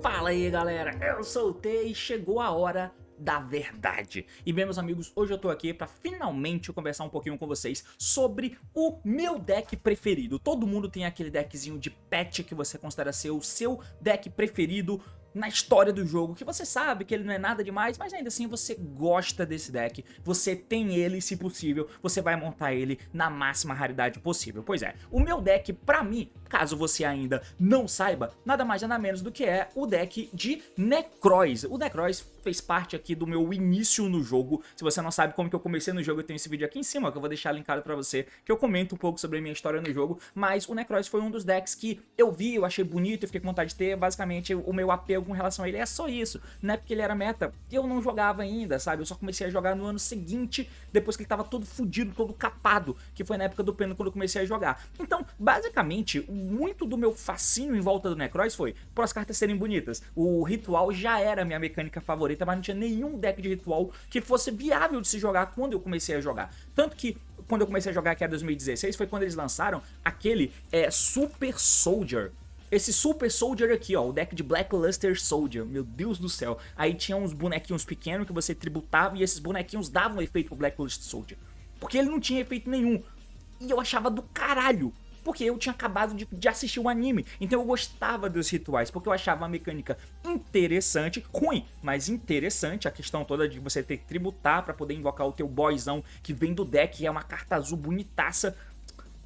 Fala aí galera, eu sou o T e chegou a hora da verdade. E bem meus amigos, hoje eu tô aqui pra finalmente conversar um pouquinho com vocês sobre o meu deck preferido. Todo mundo tem aquele deckzinho de pet que você considera ser o seu deck preferido na história do jogo, que você sabe que ele não é nada demais, mas ainda assim você gosta desse deck, você tem ele, se possível, você vai montar ele na máxima raridade possível. Pois é, o meu deck, pra mim, caso você ainda não saiba, nada mais nada menos do que é o deck de Necroz. O Necroz fez parte aqui do meu início no jogo. Se você não sabe como que eu comecei no jogo, eu tenho esse vídeo aqui em cima, que eu vou deixar linkado pra você, que eu comento um pouco sobre a minha história no jogo, mas o Necroz foi um dos decks que eu vi, eu achei bonito, eu fiquei com vontade de ter. Basicamente, o meu apego com relação a ele é só isso, não é porque ele era meta, eu não jogava ainda, sabe, eu só comecei a jogar no ano seguinte, depois que ele tava todo fudido, todo capado, que foi na época do Pena quando eu comecei a jogar. Então, basicamente, muito do meu fascínio em volta do Necroz foi por as cartas serem bonitas. O ritual já era a minha mecânica favorita, mas não tinha nenhum deck de ritual que fosse viável de se jogar quando eu comecei a jogar. Tanto que quando eu comecei a jogar, que é 2016, foi quando eles lançaram aquele Super Soldier. Esse Super Soldier aqui, ó, o deck de Black Luster Soldier, meu Deus do céu. Aí tinha uns bonequinhos pequenos que você tributava e esses bonequinhos davam efeito pro Black Luster Soldier. Porque ele não tinha efeito nenhum. E eu achava do caralho, porque eu tinha acabado de assistir o anime. Então eu gostava dos rituais, porque eu achava a mecânica interessante, ruim, mas interessante. A questão toda de você ter que tributar pra poder invocar o teu boyzão que vem do deck, é uma carta azul bonitaça.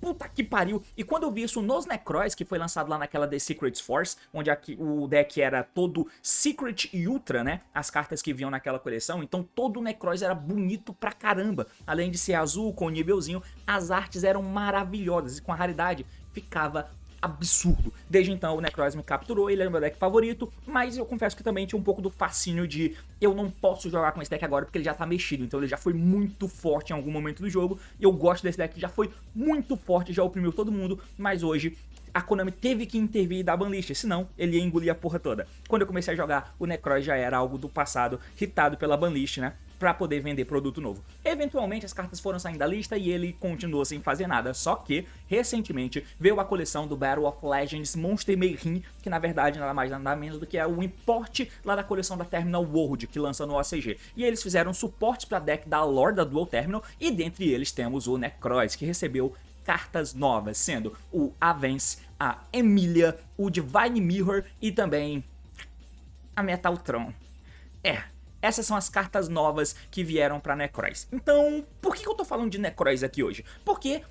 Puta que pariu. E quando eu vi isso nos Necroz, que foi lançado lá naquela The Secret Force, onde aqui o deck era todo Secret e Ultra, né? As cartas que vinham naquela coleção. Então todo o Necroz era bonito pra caramba. Além de ser azul, com nívelzinho, as artes eram maravilhosas. E com a raridade ficava absurdo. Desde então o Necroz me capturou, ele era o meu deck favorito, mas eu confesso que também tinha um pouco do fascínio de eu não posso jogar com esse deck agora porque ele já tá mexido, então ele já foi muito forte em algum momento do jogo, e eu gosto desse deck que já foi muito forte, já oprimiu todo mundo, mas hoje a Konami teve que intervir e dar banlist, senão ele ia engolir a porra toda. Quando eu comecei a jogar, o Necroz já era algo do passado, hitado pela banlist, né? Pra poder vender produto novo. Eventualmente as cartas foram saindo da lista e ele continuou sem fazer nada, só que recentemente veio a coleção do Battle of Legends Monster Mayhem, que na verdade nada mais nada menos do que é o importe lá da coleção da Terminal World, que lança no OCG. E eles fizeram suportes pra deck da lore da Dual Terminal, e dentre eles temos o Necroz, que recebeu cartas novas, sendo o Avance, a Emilia, o Divine Mirror e também a Metaltron. Essas são as cartas novas que vieram pra Necroz. Então, por que eu tô falando de Necroz aqui hoje? Porque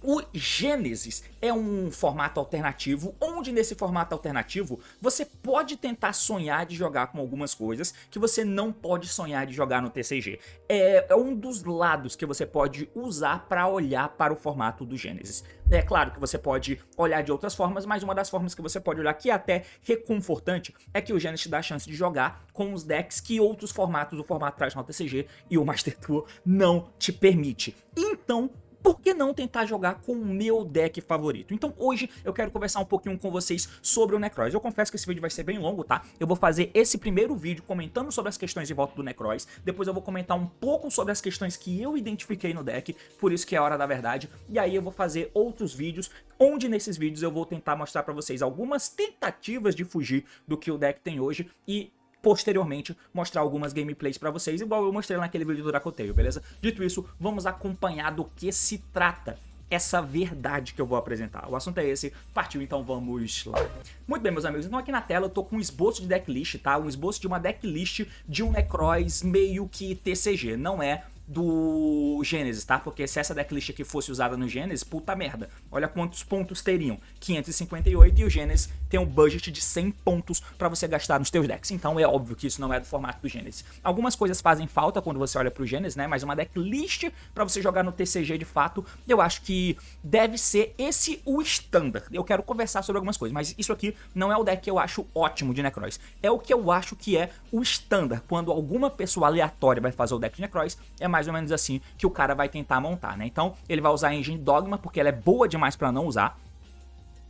o Genesis é um formato alternativo, onde nesse formato alternativo você pode tentar sonhar de jogar com algumas coisas que você não pode sonhar de jogar no TCG. É um dos lados que você pode usar para olhar para o formato do Genesis. É claro que você pode olhar de outras formas, mas uma das formas que você pode olhar, que é até reconfortante, é que o Genesis te dá a chance de jogar com os decks que outros formatos, o formato tradicional TCG e o Master Tour, não te permite. Então, por que não tentar jogar com o meu deck favorito? Então hoje eu quero conversar um pouquinho com vocês sobre o Necroz. Eu confesso que esse vídeo vai ser bem longo, tá? Eu vou fazer esse primeiro vídeo comentando sobre as questões em volta do Necroz, depois eu vou comentar um pouco sobre as questões que eu identifiquei no deck, por isso que é a hora da verdade, e aí eu vou fazer outros vídeos, onde nesses vídeos eu vou tentar mostrar pra vocês algumas tentativas de fugir do que o deck tem hoje e posteriormente mostrar algumas gameplays pra vocês, igual eu mostrei naquele vídeo do Dracoteio, beleza? Dito isso, vamos acompanhar do que se trata essa verdade que eu vou apresentar. O assunto é esse, partiu, então vamos lá. Muito bem, meus amigos, então aqui na tela eu tô com um esboço de decklist, tá? Um esboço de uma decklist de um Necroz meio que TCG, não é do Genesis, tá? Porque se essa decklist aqui fosse usada no Genesis, puta merda. Olha quantos pontos teriam. 558 e o Genesis tem um budget de 100 pontos pra você gastar nos teus decks. Então é óbvio que isso não é do formato do Genesis. Algumas coisas fazem falta quando você olha pro Genesis, né? Mas uma decklist pra você jogar no TCG de fato, eu acho que deve ser esse o standard. Eu quero conversar sobre algumas coisas, mas isso aqui não é o deck que eu acho ótimo de Necroz. É o que eu acho que é o standard. Quando alguma pessoa aleatória vai fazer o deck de Necroz, é mais ou menos assim que o cara vai tentar montar, né? Então ele vai usar a Engine Dogma porque ela é boa demais pra não usar.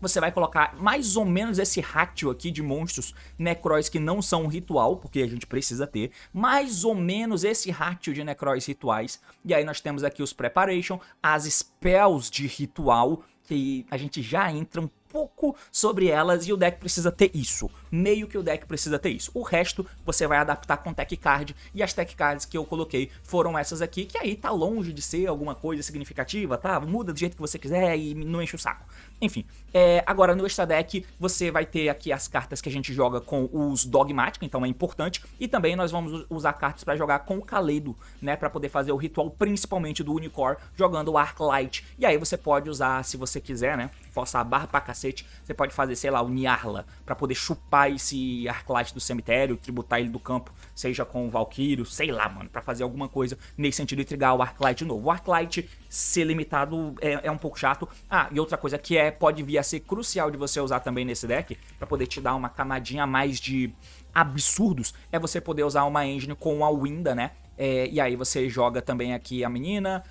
você vai colocar mais ou menos esse ratio aqui de monstros necróis que não são um ritual, porque a gente precisa ter, mais ou menos esse ratio de necróis rituais. E aí nós temos aqui os preparation, as spells de ritual, que a gente já entra um pouco sobre elas, e o deck precisa ter isso. Meio que o deck precisa ter isso. O resto você vai adaptar com tech card, e as tech cards que eu coloquei foram essas aqui, que aí tá longe de ser alguma coisa significativa, tá? Muda do jeito que você quiser e não enche o saco. Enfim, agora no extra deck você vai ter aqui as cartas que a gente joga com os Dogmatic, então é importante, e também nós vamos usar cartas para jogar com o Kaleido, né, para poder fazer o ritual principalmente do Unicorn, jogando o Arclight. E aí você pode usar, se você quiser, né, forçar a barra pra cacete, você pode fazer, sei lá, o Nyarla, pra poder chupar esse Arclight do cemitério, tributar ele do campo, seja com o Valkyrio, sei lá, mano, pra fazer alguma coisa nesse sentido e trigar o Arclight de novo. O Arclight ser limitado é um pouco chato. Ah, e outra coisa que pode vir a ser crucial de você usar também nesse deck, pra poder te dar uma camadinha a mais de absurdos, é você poder usar uma engine com a Winda, né? E aí você joga também aqui a menina,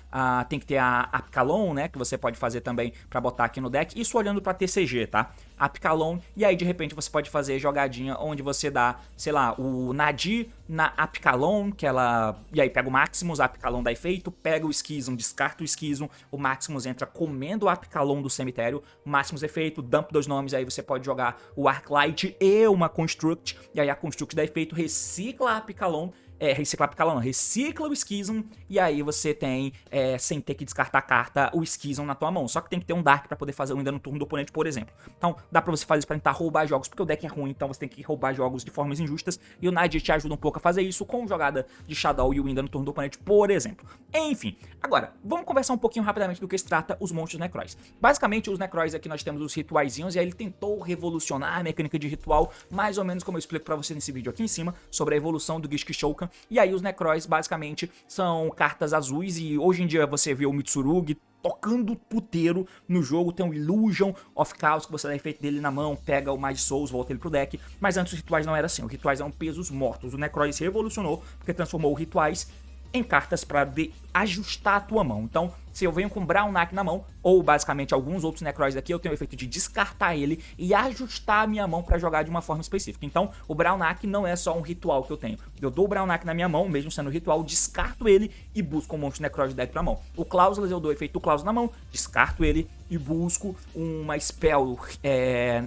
tem que ter a Apicalon, né, que você pode fazer também pra botar aqui no deck, isso olhando pra TCG, tá? Apicalon, e aí de repente você pode fazer jogadinha onde você dá, sei lá, o Nadir na Apicalon, que ela... E aí pega o Maximus, a Apicalon dá efeito, pega o Schism, descarta o Schism, o Maximus entra comendo o Apicalon do cemitério, Maximus efeito, dump 2 nomes, aí você pode jogar o Arclight e uma Construct, e aí a Construct dá efeito, recicla a Apicalon, reciclar Apicalon, recicla o Schism, e aí você tem, sem ter que descartar a carta, o Schism na tua mão. Só que tem que ter um Dark pra poder fazer o ainda no turno do oponente, por exemplo. Então dá pra você fazer isso pra tentar roubar jogos, porque o deck é ruim, então você tem que roubar jogos de formas injustas, e o Nadir te ajuda um pouco a fazer isso com jogada de Shadow e o ainda no turno do oponente, por exemplo. Enfim, agora, vamos conversar um pouquinho rapidamente do que se trata os monstros necróis. Basicamente, os necróis aqui nós temos os rituaizinhos, e aí ele tentou revolucionar a mecânica de ritual, mais ou menos como eu explico pra você nesse vídeo aqui em cima, sobre a evolução do Gishkishokan. E aí os necróis basicamente são cartas azuis, e hoje em dia você vê o Mitsurugi tocando puteiro no jogo, tem um Illusion of Chaos que você dá efeito dele na mão, pega o Mage Souls, volta ele pro deck, mas antes os rituais não era assim, os rituais eram pesos mortos. O necróis revolucionou porque transformou rituais em cartas para ajustar a tua mão. Então, se eu venho com Brownak na mão, ou basicamente alguns outros necróis aqui, eu tenho o efeito de descartar ele e ajustar a minha mão para jogar de uma forma específica. Então, o Brownak não é só um ritual que eu tenho. Eu dou o Brownak na minha mão, mesmo sendo ritual, descarto ele e busco um monstro necrói de deck pra mão. O Clausulas, eu dou o efeito do Clausulas na mão, descarto ele e busco uma spell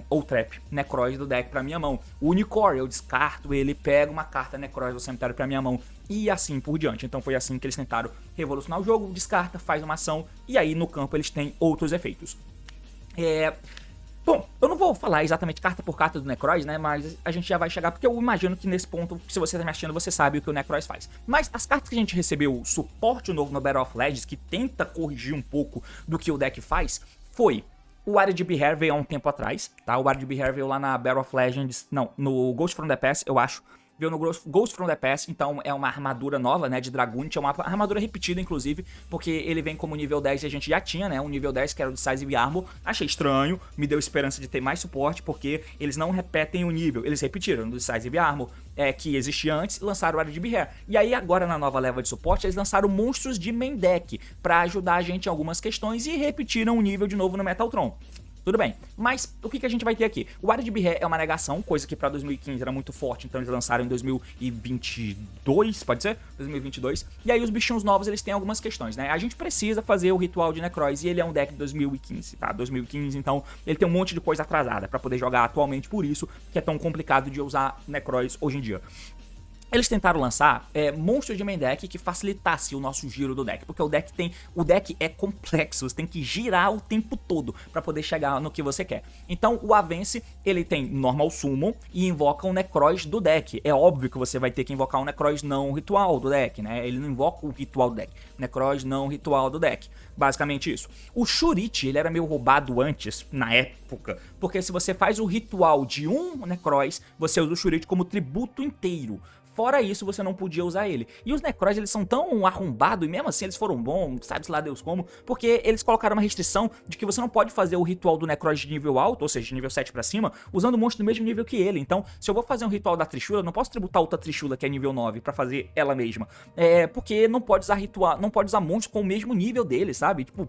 ou trap necróis do deck pra minha mão. O Unicorn, eu descarto ele, pego uma carta necróis do cemitério pra minha mão e assim por diante. Então foi assim que eles tentaram revolucionar o jogo, descarta, faz uma ação e aí no campo eles têm outros efeitos. Bom, eu não vou falar exatamente carta por carta do Necrois, né, mas a gente já vai chegar, porque eu imagino que nesse ponto, se você tá me assistindo, você sabe o que o Necrois faz. Mas as cartas que a gente recebeu suporte novo no Battle of Legends, que tenta corrigir um pouco do que o deck faz, foi o Arid Behavior veio há um tempo atrás, tá? O Arid Behavior veio lá na Battle of Legends, não, no Ghost from the Past, eu acho. Veio no Ghost from the Past, então é uma armadura nova, né, de Dragunit, é uma armadura repetida, inclusive, porque ele vem como nível 10 e a gente já tinha, né, um nível 10 que era o Decisive Armor. Achei estranho, me deu esperança de ter mais suporte, porque eles não repetem o nível, eles repetiram no Decisive Armor, que existia antes, e lançaram o Arid Behavior. E aí agora na nova leva de suporte, eles lançaram monstros de main deck, pra ajudar a gente em algumas questões, e repetiram o nível de novo no Metaltron. Tudo bem, mas o que a gente vai ter aqui? O Arid Behavior é uma negação, coisa que pra 2015 era muito forte, então eles lançaram em 2022, pode ser? 2022. E aí os bichinhos novos, eles têm algumas questões, né? A gente precisa fazer o ritual de Necrois, e ele é um deck de 2015, tá? 2015, então ele tem um monte de coisa atrasada pra poder jogar atualmente, por isso que é tão complicado de usar Necrois hoje em dia. Eles tentaram lançar monstros de main deck que facilitasse o nosso giro do deck, porque o deck é complexo, você tem que girar o tempo todo para poder chegar no que você quer. Então o Avance, ele tem Normal Summon e invoca o Necrois do deck. É óbvio que você vai ter que invocar o Necrois não ritual do deck, né? Ele não invoca o ritual do deck, Necrois não ritual do deck. Basicamente isso. O Shuriti, ele era meio roubado antes, na época, porque se você faz o ritual de um Necrois, você usa o Shuriti como tributo inteiro. Fora isso, você não podia usar ele. E os Necrois, eles são tão arrombados, e mesmo assim eles foram bons, sabe-se lá Deus como, porque eles colocaram uma restrição de que você não pode fazer o ritual do Necrois de nível alto, ou seja, de nível 7 pra cima, usando um monstro do mesmo nível que ele. Então, se eu vou fazer um ritual da Trishula, eu não posso tributar outra Trishula, que é nível 9, pra fazer ela mesma. Porque não pode usar monstros com o mesmo nível dele, sabe? Tipo,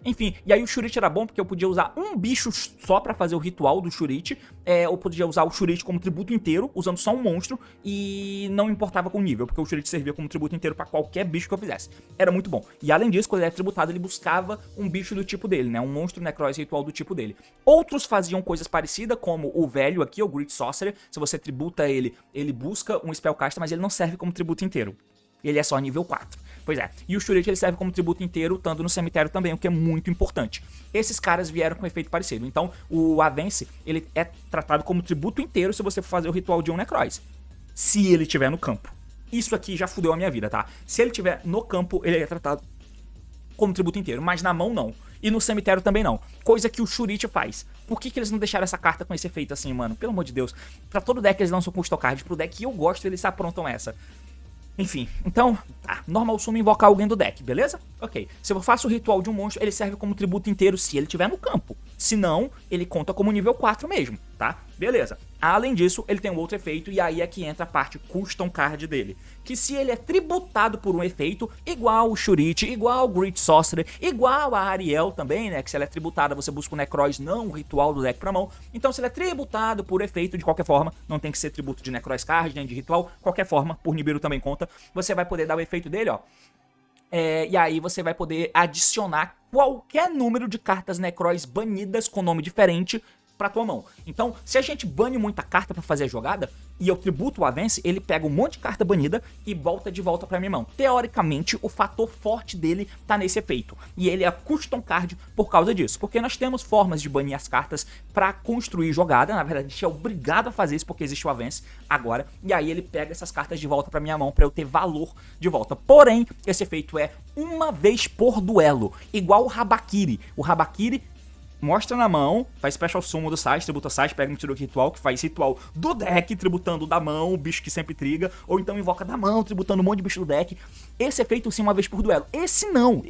Enfim, e aí o Shurite era bom porque eu podia usar um bicho só pra fazer o ritual do Shurite. Eu podia usar o Shurite como tributo inteiro, usando só um monstro, e não importava com o nível, porque o Shurite servia como tributo inteiro pra qualquer bicho que eu fizesse. Era muito bom. E além disso, quando ele era tributado, ele buscava um bicho do tipo dele, né? Um monstro Necroz ritual do tipo dele. Outros faziam coisas parecidas, como o velho aqui, o Great Sorcerer. Se você tributa ele, ele busca um Spellcaster, mas ele não serve como tributo inteiro. Ele é só nível 4. Pois é. E o Shurite ele serve como tributo inteiro, estando no cemitério também, o que é muito importante. Esses caras vieram com um efeito parecido. Então, o Avance, ele é tratado como tributo inteiro se você for fazer o ritual de um Necroz. Se ele estiver no campo. Isso aqui já fudeu a minha vida, tá? Se ele estiver no campo, ele é tratado como tributo inteiro, mas na mão não. E no cemitério também não. Coisa que o Shurite faz. Por que eles não deixaram essa carta com esse efeito assim, mano? Pelo amor de Deus. Pra todo deck eles lançam custo card. Pro deck que eu gosto, eles aprontam essa. Enfim, então, tá. Normal Summon invocar alguém do deck, beleza? Ok. Se eu faço o ritual de um monstro, ele serve como tributo inteiro se ele estiver no campo. Se não, ele conta como nível 4 mesmo, tá? Beleza. Além disso, ele tem um outro efeito, e aí é que entra a parte custom card dele. Que se ele é tributado por um efeito, igual o Shurite, igual o Great Sorcerer, igual a Ariel também, né? Que se ela é tributada, você busca o Necroz, não o ritual do deck pra mão. Então, se ele é tributado por efeito, de qualquer forma, não tem que ser tributo de Necroz card, nem de ritual, qualquer forma, por Nibiru também conta, você vai poder dar o efeito dele, ó. E aí você vai poder adicionar qualquer número de cartas Necroz banidas com nome diferente pra tua mão. Então, se a gente bane muita carta pra fazer a jogada, e eu tributo o Avance, ele pega um monte de carta banida e volta de volta pra minha mão. Teoricamente, o fator forte dele tá nesse efeito. E ele é custom card por causa disso. Porque nós temos formas de banir as cartas pra construir jogada. Na verdade, a gente é obrigado a fazer isso porque existe o Avance agora. E aí ele pega essas cartas de volta pra minha mão pra eu ter valor de volta. Porém, esse efeito é uma vez por duelo. Igual o Habakiri. O Habakiri mostra na mão, faz special summon do site, tributa o site, pega um Mitsurugi ritual, que faz ritual do deck, tributando da mão, o bicho que sempre triga, ou então invoca da mão, tributando um monte de bicho do deck. Esse é feito sim uma vez por duelo. Esse não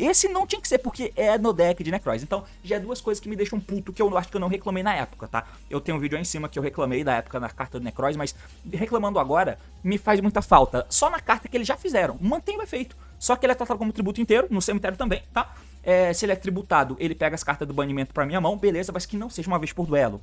tinha que ser, porque é no deck de Necroz. Então, já é duas coisas que me deixam puto, que eu acho que eu não reclamei na época, tá? Eu tenho um vídeo aí em cima que eu reclamei da época na carta do Necroz, mas reclamando agora, me faz muita falta. Só na carta que eles já fizeram, mantém o efeito. Só que ele é tratado como tributo inteiro, no cemitério também, tá? Se ele é tributado, ele pega as cartas do banimento pra minha mão, beleza, mas que não seja uma vez por duelo.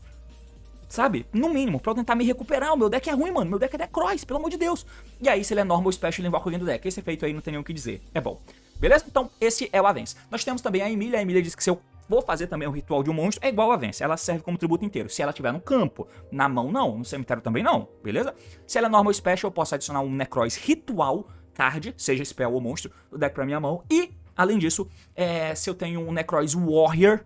Sabe? No mínimo, pra eu tentar me recuperar. O meu deck é ruim, mano. Meu deck é Necroz, pelo amor de Deus. E aí, se ele é normal special, ele invoca alguém do deck. Esse efeito aí não tem nem o que dizer. É bom. Beleza? Então, esse é o Avance. Nós temos também a Emília. A Emília diz que se eu vou fazer também o ritual de um monstro, é igual ao Avance. Ela serve como tributo inteiro. Se ela estiver no campo, na mão não. No cemitério também não. Beleza? Se ela é normal special, eu posso adicionar um Necroz ritual card, seja spell ou monstro, do deck pra minha mão. E além disso, se eu tenho um Necroz Warrior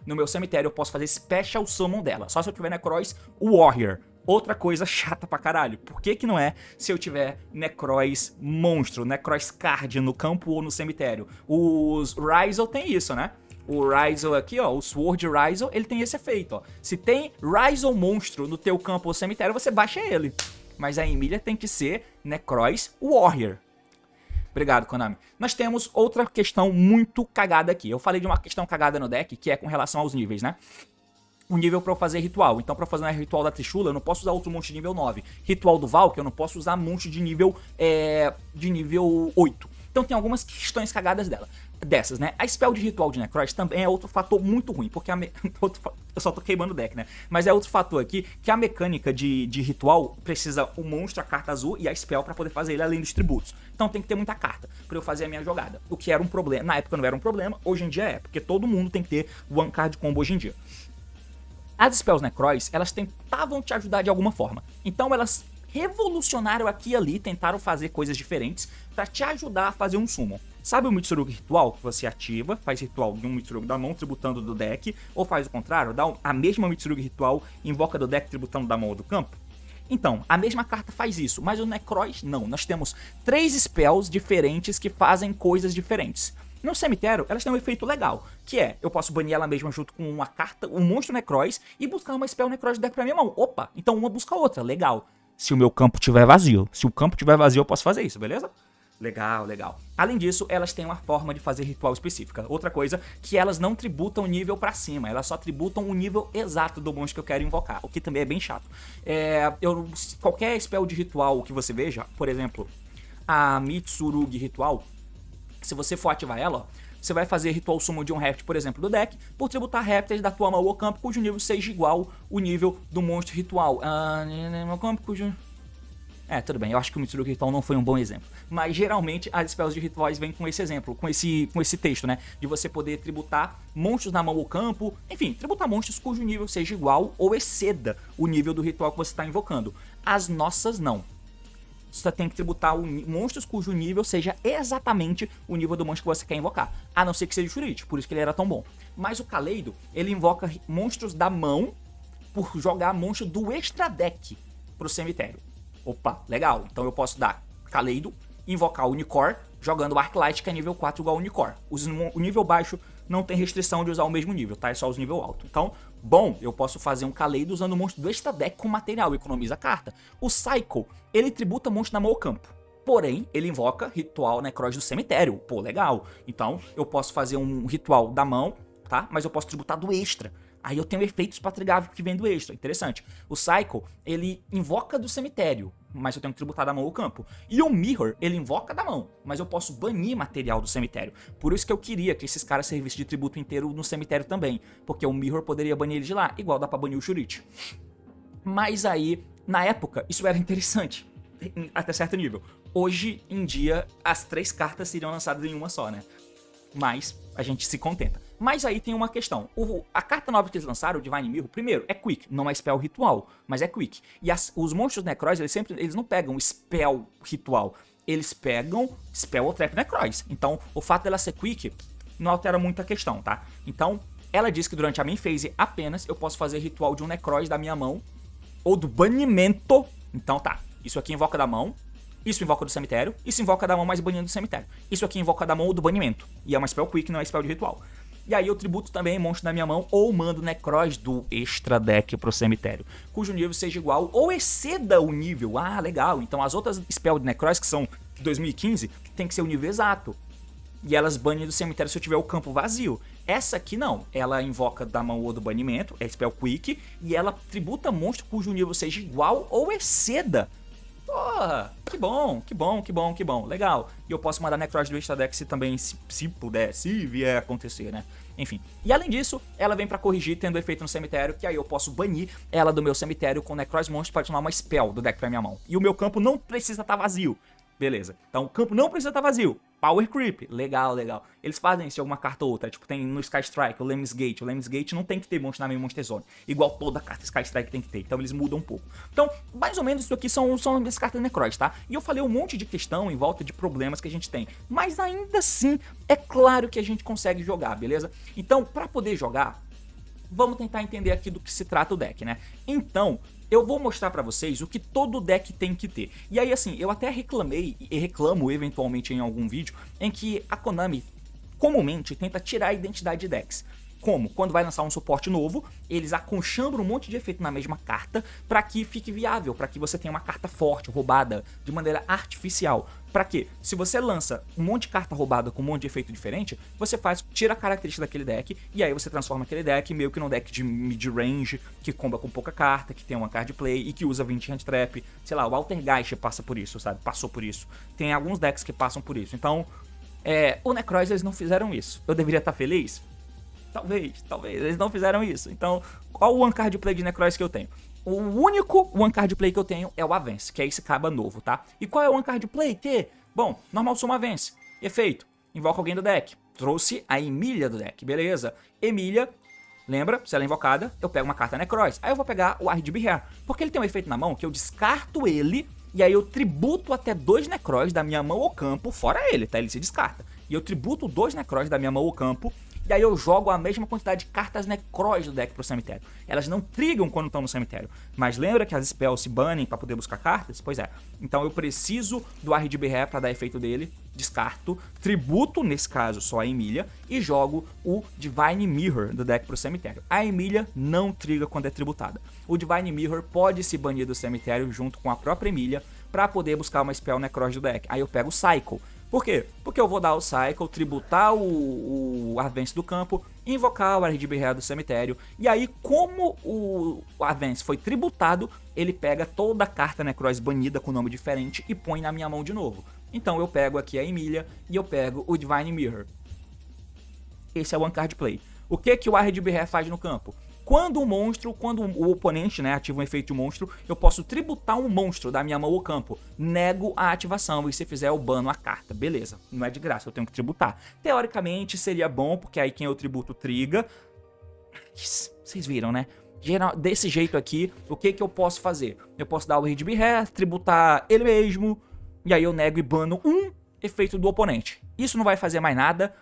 no meu cemitério, eu posso fazer Special Summon dela. Só se eu tiver Necroz Warrior. Outra coisa chata pra caralho. Por que que não é se eu tiver Necroz Monstro, Necroz Card no campo ou no cemitério? Os Ryzel tem isso, né? O Ryzel aqui, ó, o Sword Ryzel, ele tem esse efeito, ó. Se tem Ryzel Monstro no teu campo ou cemitério, você baixa ele. Mas a Emília tem que ser Necroz Warrior. Obrigado, Konami. Nós temos outra questão muito cagada aqui. Eu falei de uma questão cagada no deck, que é com relação aos níveis, né? O nível pra eu fazer ritual. Então, pra eu fazer um ritual da Trishula, eu não posso usar outro monte de nível 9. Ritual do Valk, eu não posso usar monte de nível 8. Então, tem algumas questões cagadas dessas, né? A spell de ritual de Necroz também é outro fator muito ruim, porque eu só tô queimando o deck, né? Mas é outro fator aqui, que a mecânica de ritual precisa o monstro, a carta azul e a spell pra poder fazer ele além dos tributos. Então tem que ter muita carta pra eu fazer a minha jogada. O que era um problema, na época não era um problema, hoje em dia é, porque todo mundo tem que ter one card combo hoje em dia. As spells Necroz, elas tentavam te ajudar de alguma forma. Então elas revolucionaram aqui e ali, tentaram fazer coisas diferentes pra te ajudar a fazer um summon. Sabe o Mitsurugi ritual que você ativa, faz ritual de um Mitsurugi da mão tributando do deck, ou faz o contrário, dá a mesma Mitsurugi ritual, invoca do deck tributando da mão ou do campo? Então, a mesma carta faz isso, mas o Necroz não. Nós temos 3 spells diferentes que fazem coisas diferentes. No cemitério, elas têm um efeito legal, que é, eu posso banir ela mesma junto com uma carta, um monstro Necroz, e buscar uma spell Necroz do deck pra minha mão. Opa, então uma busca a outra, legal. Se o meu campo tiver vazio. Se o campo tiver vazio, eu posso fazer isso, beleza? Legal, legal. Além disso, elas têm uma forma de fazer ritual específica. Outra coisa, que elas não tributam nível pra cima, elas só tributam o nível exato do monstro que eu quero invocar, o que também é bem chato. Qualquer spell de ritual que você veja, por exemplo, a Mitsurugi ritual, se você for ativar ela, ó, você vai fazer ritual summon de um réptil, por exemplo, do deck, por tributar répteis da tua mão ou campo cujo nível seja igual o nível do monstro ritual. Meu campo cujo... tudo bem, eu acho que o Mitsurugi Ritual não foi um bom exemplo. Mas geralmente as spells de rituais vêm com esse exemplo, com esse texto, né? De você poder tributar monstros na mão ou campo, enfim, tributar monstros cujo nível seja igual ou exceda o nível do ritual que você está invocando. As nossas não. Você tem que tributar monstros cujo nível seja exatamente o nível do monstro que você quer invocar. A não ser que seja o Shurite, por isso que ele era tão bom. Mas o Kaleido, ele invoca monstros da mão por jogar monstro do extra deck pro cemitério. Opa, legal. Então eu posso dar Kaleido, invocar o Unicor, jogando Arclight, que é nível 4 igual ao Unicor. O nível baixo não tem restrição de usar o mesmo nível, tá? É só os nível alto. Então, bom, eu posso fazer um Kaleido usando o monstro do extra deck com material, economiza a carta. O Cycle, ele tributa monstro na mão ou campo. Porém, ele invoca ritual Necroz do cemitério. Pô, legal. Então, eu posso fazer um ritual da mão, tá? Mas eu posso tributar do extra. Aí eu tenho efeitos pra trigar que vem do extra, interessante. O Cycle, ele invoca do cemitério, mas eu tenho que tributar da mão ou campo. E o Mirror, ele invoca da mão, mas eu posso banir material do cemitério. Por isso que eu queria que esses caras servissem de tributo inteiro no cemitério também, porque o Mirror poderia banir ele de lá, igual dá pra banir o Shurite. Mas aí, na época, isso era interessante, até certo nível. Hoje em dia, as 3 cartas seriam lançadas em uma só, né? Mas a gente se contenta. Mas aí tem uma questão. A carta nova que eles lançaram, o Divine Mirror, primeiro, é Quick. Não é Spell Ritual, mas é Quick. E os monstros Necroz, eles não pegam Spell Ritual. Eles pegam Spell ou Trap Necroz. Então, o fato dela ser Quick não altera muito a questão, tá? Então, ela diz que durante a main phase apenas eu posso fazer ritual de um Necroz da minha mão ou do banimento. Então tá, isso aqui invoca da mão. Isso invoca do cemitério, isso invoca da mão, mas banindo do cemitério. Isso aqui invoca da mão ou do banimento. E é uma spell quick, não é spell de ritual. E aí eu tributo também monstro da minha mão ou mando Necroz do extra deck pro cemitério, cujo nível seja igual ou exceda o nível. Ah, legal. Então as outras spell de Necroz, que são 2015, tem que ser o nível exato. E elas banem do cemitério se eu tiver o campo vazio. Essa aqui não. Ela invoca da mão ou do banimento, é spell quick, e ela tributa monstro cujo nível seja igual ou exceda. Porra, que bom, que bom, que bom, que bom, legal. E eu posso mandar Necroz do extra deck se também, se puder, se vier a acontecer, né? Enfim. E além disso, ela vem pra corrigir tendo efeito no cemitério, que aí eu posso banir ela do meu cemitério com Necroz monstro para adicionar uma spell do deck pra minha mão. E o meu campo não precisa estar vazio. Beleza. Então o campo não precisa estar vazio. Power Creep. Legal, legal. Eles fazem isso em alguma carta ou outra. Tipo, tem no Sky Strike, o Lemnis Gate. O Lemnis Gate não tem que ter monstro na minha Monster Zone. Igual toda carta Sky Strike tem que ter. Então eles mudam um pouco. Então, mais ou menos isso aqui são as cartas Necroz, tá? E eu falei um monte de questão em volta de problemas que a gente tem. Mas ainda assim, é claro que a gente consegue jogar, beleza? Então, pra poder jogar, vamos tentar entender aqui do que se trata o deck, né? Então, eu vou mostrar pra vocês o que todo deck tem que ter. E aí, assim, eu até reclamei e reclamo eventualmente em algum vídeo em que a Konami comumente tenta tirar a identidade de decks. Como? Quando vai lançar um suporte novo, eles aconchambram um monte de efeito na mesma carta para que fique viável, para que você tenha uma carta forte, roubada, de maneira artificial. Para quê? Se você lança um monte de carta roubada com um monte de efeito diferente, você tira a característica daquele deck e aí você transforma aquele deck meio que num deck de mid-range, que comba com pouca carta, que tem uma card play e que usa 20 hand trap. Sei lá, o Altergeist passa por isso, sabe? Passou por isso. Tem alguns decks que passam por isso. Então, o Necroz eles não fizeram isso. Eu deveria estar feliz? Talvez, eles não fizeram isso. Então, qual o One Card Play de Necroz que eu tenho? O único One Card Play que eu tenho é o Avance, que é esse caba novo, tá? E qual é o One Card Play? Bom, normal suma Avance. Efeito, invoca alguém do deck. Trouxe a Emília do deck, beleza. Emília, lembra? Se ela é invocada, eu pego uma carta Necroz. Aí eu vou pegar o RGB Hair, porque ele tem um efeito na mão que eu descarto ele, e aí eu tributo até 2 Necroz da minha mão ou campo, fora ele, tá? Ele se descarta. E eu tributo 2 Necroz da minha mão ou campo, e aí eu jogo a mesma quantidade de cartas Necroz do deck pro cemitério. Elas não trigam quando estão no cemitério. Mas lembra que as spells se banem pra poder buscar cartas? Pois é. Então eu preciso do RGB Hair pra dar efeito dele. Descarto, tributo, nesse caso, só a Emília. E jogo o Divine Mirror do deck pro cemitério. A Emília não triga quando é tributada. O Divine Mirror pode se banir do cemitério junto com a própria Emília pra poder buscar uma spell Necroz do deck. Aí eu pego o Cycle. Por quê? Porque eu vou dar o Cycle, tributar o Advance do campo, invocar o RGB Hair do cemitério, e aí como o Advance foi tributado, ele pega toda a carta Necroz banida com nome diferente e põe na minha mão de novo. Então eu pego aqui a Emília e eu pego o Divine Mirror. Esse é o One Card Play. O que o RGB Hair faz no campo? Quando o oponente, né, ativa um efeito de monstro, eu posso tributar um monstro da minha mão ou campo. Nego a ativação e se fizer eu bano a carta. Beleza, não é de graça, eu tenho que tributar. Teoricamente seria bom, porque aí quem eu tributo triga. Vocês viram, né? Desse jeito aqui, o que eu posso fazer? Eu posso dar o RGB Hair, tributar ele mesmo, e aí eu nego e bano um efeito do oponente. Isso não vai fazer mais nada,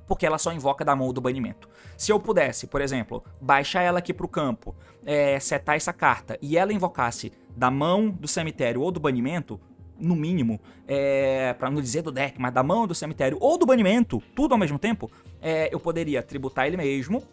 porque ela só invoca da mão do banimento. Se eu pudesse, por exemplo, baixar ela aqui pro campo, setar essa carta, e ela invocasse da mão do cemitério ou do banimento, no mínimo, pra não dizer do deck, mas da mão do cemitério ou do banimento, tudo ao mesmo tempo, eu poderia tributar ele mesmo,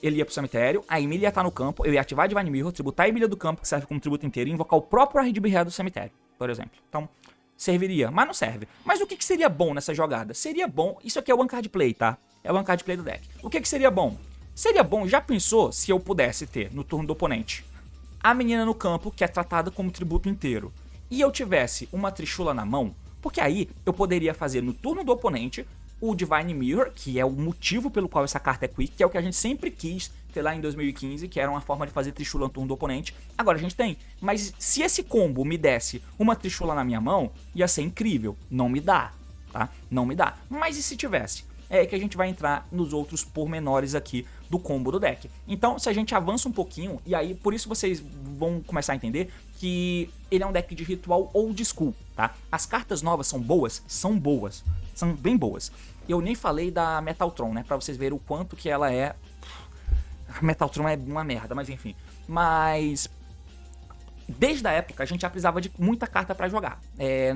ele ia pro cemitério, a Emília ia estar no campo, eu ia ativar Divine Mirror, tributar a Emília do campo, que serve como tributo inteiro, e invocar o próprio RGB Hair do cemitério, por exemplo. Então, serviria, mas não serve. Mas o que seria bom nessa jogada? Seria bom, isso aqui é o One Card Play, tá? É o One Card Play do deck. O que seria bom? Seria bom, já pensou se eu pudesse ter, no turno do oponente, a menina no campo, que é tratada como tributo inteiro, e eu tivesse uma Trishula na mão, porque aí eu poderia fazer no turno do oponente o Divine Mirror, que é o motivo pelo qual essa carta é Quick, que é o que a gente sempre quis ter lá em 2015, que era uma forma de fazer Trishula no turno do oponente. Agora a gente tem. Mas se esse combo me desse uma Trishula na minha mão, ia ser incrível. Não me dá, tá? Não me dá. Mas e se tivesse? É que a gente vai entrar nos outros pormenores aqui do combo do deck. Então, se a gente avança um pouquinho, e aí por isso vocês vão começar a entender que ele é um deck de ritual old school, tá? As cartas novas são boas, são bem boas. Eu nem falei da Metaltron, né, pra vocês verem o quanto que ela é... A Metaltron é uma merda, mas enfim. Mas... desde a época a gente já precisava de muita carta pra jogar.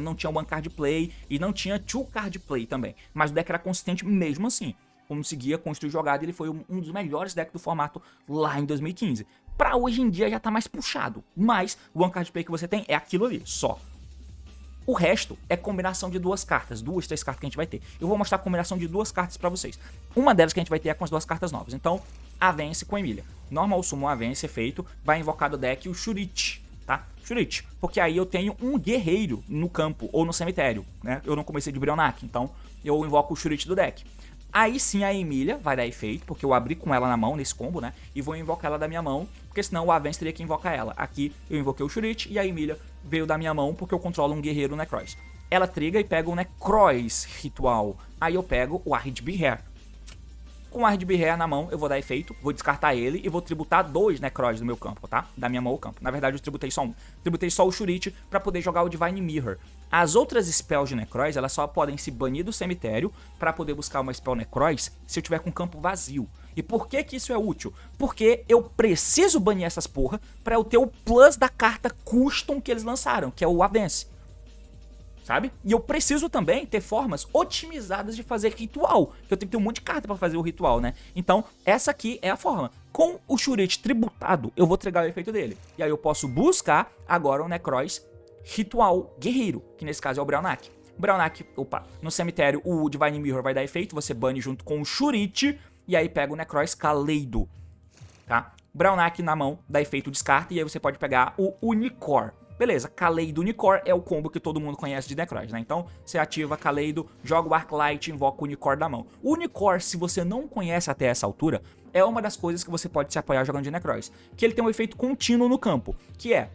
Não tinha One Card Play e não tinha Two Card Play também. Mas o deck era consistente mesmo assim. Conseguia construir jogada e ele foi um dos melhores decks do formato lá em 2015. Pra hoje em dia já tá mais puxado. Mas o One Card Play que você tem é aquilo ali, só. O resto é combinação de duas cartas, 2, 3 cartas que a gente vai ter. Eu vou mostrar a combinação de duas cartas pra vocês. Uma delas que a gente vai ter é com as duas cartas novas. Então, Avence com Emília. Normal Summon Avence feito, vai invocar do deck o Shurich, tá? Shurich, porque aí eu tenho um guerreiro no campo ou no cemitério, né? Eu não comecei de Brionac, então eu invoco o Shurich do deck. Aí sim a Emília vai dar efeito, porque eu abri com ela na mão nesse combo, né? E vou invocar ela da minha mão, porque senão o Avence teria que invocar ela. Aqui eu invoquei o Shurich e a Emília veio da minha mão porque eu controlo um guerreiro Necroz. Ela triga e pega o Necroz ritual. Aí eu pego o RGB Hair. Com o RGB Hair na mão eu vou dar efeito, vou descartar ele e vou tributar 2 Necroz do meu campo, tá? Da minha mão ao campo. Na verdade eu tributei só um. Tributei só o Shurich pra poder jogar o Divine Mirror. As outras spells de Necroz, elas só podem se banir do cemitério pra poder buscar uma spell Necroz se eu tiver com campo vazio. E por que isso é útil? Porque eu preciso banir essas porra pra eu ter o plus da carta custom que eles lançaram, que é o Avence. Sabe? E eu preciso também ter formas otimizadas de fazer ritual. Eu tenho que ter um monte de carta pra fazer o ritual, né? Então, essa aqui é a forma. Com o Shurich tributado, eu vou entregar o efeito dele. E aí eu posso buscar agora o Necroz ritual guerreiro, que nesse caso é o Brionac. Brionac, opa, no cemitério o Divine Mirror vai dar efeito, você bane junto com o Shurich, e aí pega o Necroz Kaleido, tá? Brionac na mão, dá efeito descarta, e aí você pode pegar o Unicor. Beleza, Kaleido Unicor é o combo que todo mundo conhece de Necroz, né? Então, você ativa Kaleido, joga o Arclight e invoca o Unicor da mão. O Unicor, se você não conhece até essa altura, é uma das coisas que você pode se apoiar jogando de Necroz. Que ele tem um efeito contínuo no campo, que é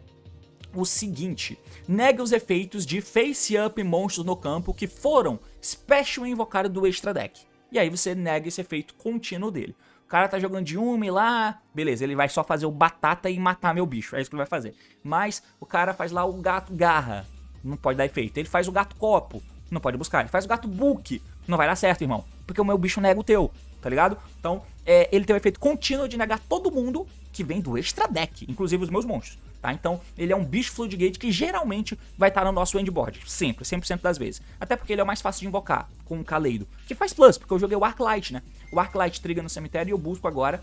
o seguinte: nega os efeitos de face-up monstros no campo que foram special invocados do extra deck. E aí você nega esse efeito contínuo dele. O cara tá jogando de uma e lá, beleza, ele vai só fazer o batata e matar meu bicho, é isso que ele vai fazer. Mas o cara faz lá o gato garra, não pode dar efeito. Ele faz o gato copo, não pode buscar. Ele faz o gato book, não vai dar certo, irmão, porque o meu bicho nega o teu, tá ligado? Então, ele tem um efeito contínuo de negar todo mundo que vem do extra deck, inclusive os meus monstros, tá? Então, ele é um bicho Floodgate que geralmente vai estar no nosso endboard, sempre, 100% das vezes. Até porque ele é o mais fácil de invocar, com o Kaleido, que faz plus, porque eu joguei o Arclight, né? O Arclight triga no cemitério e eu busco agora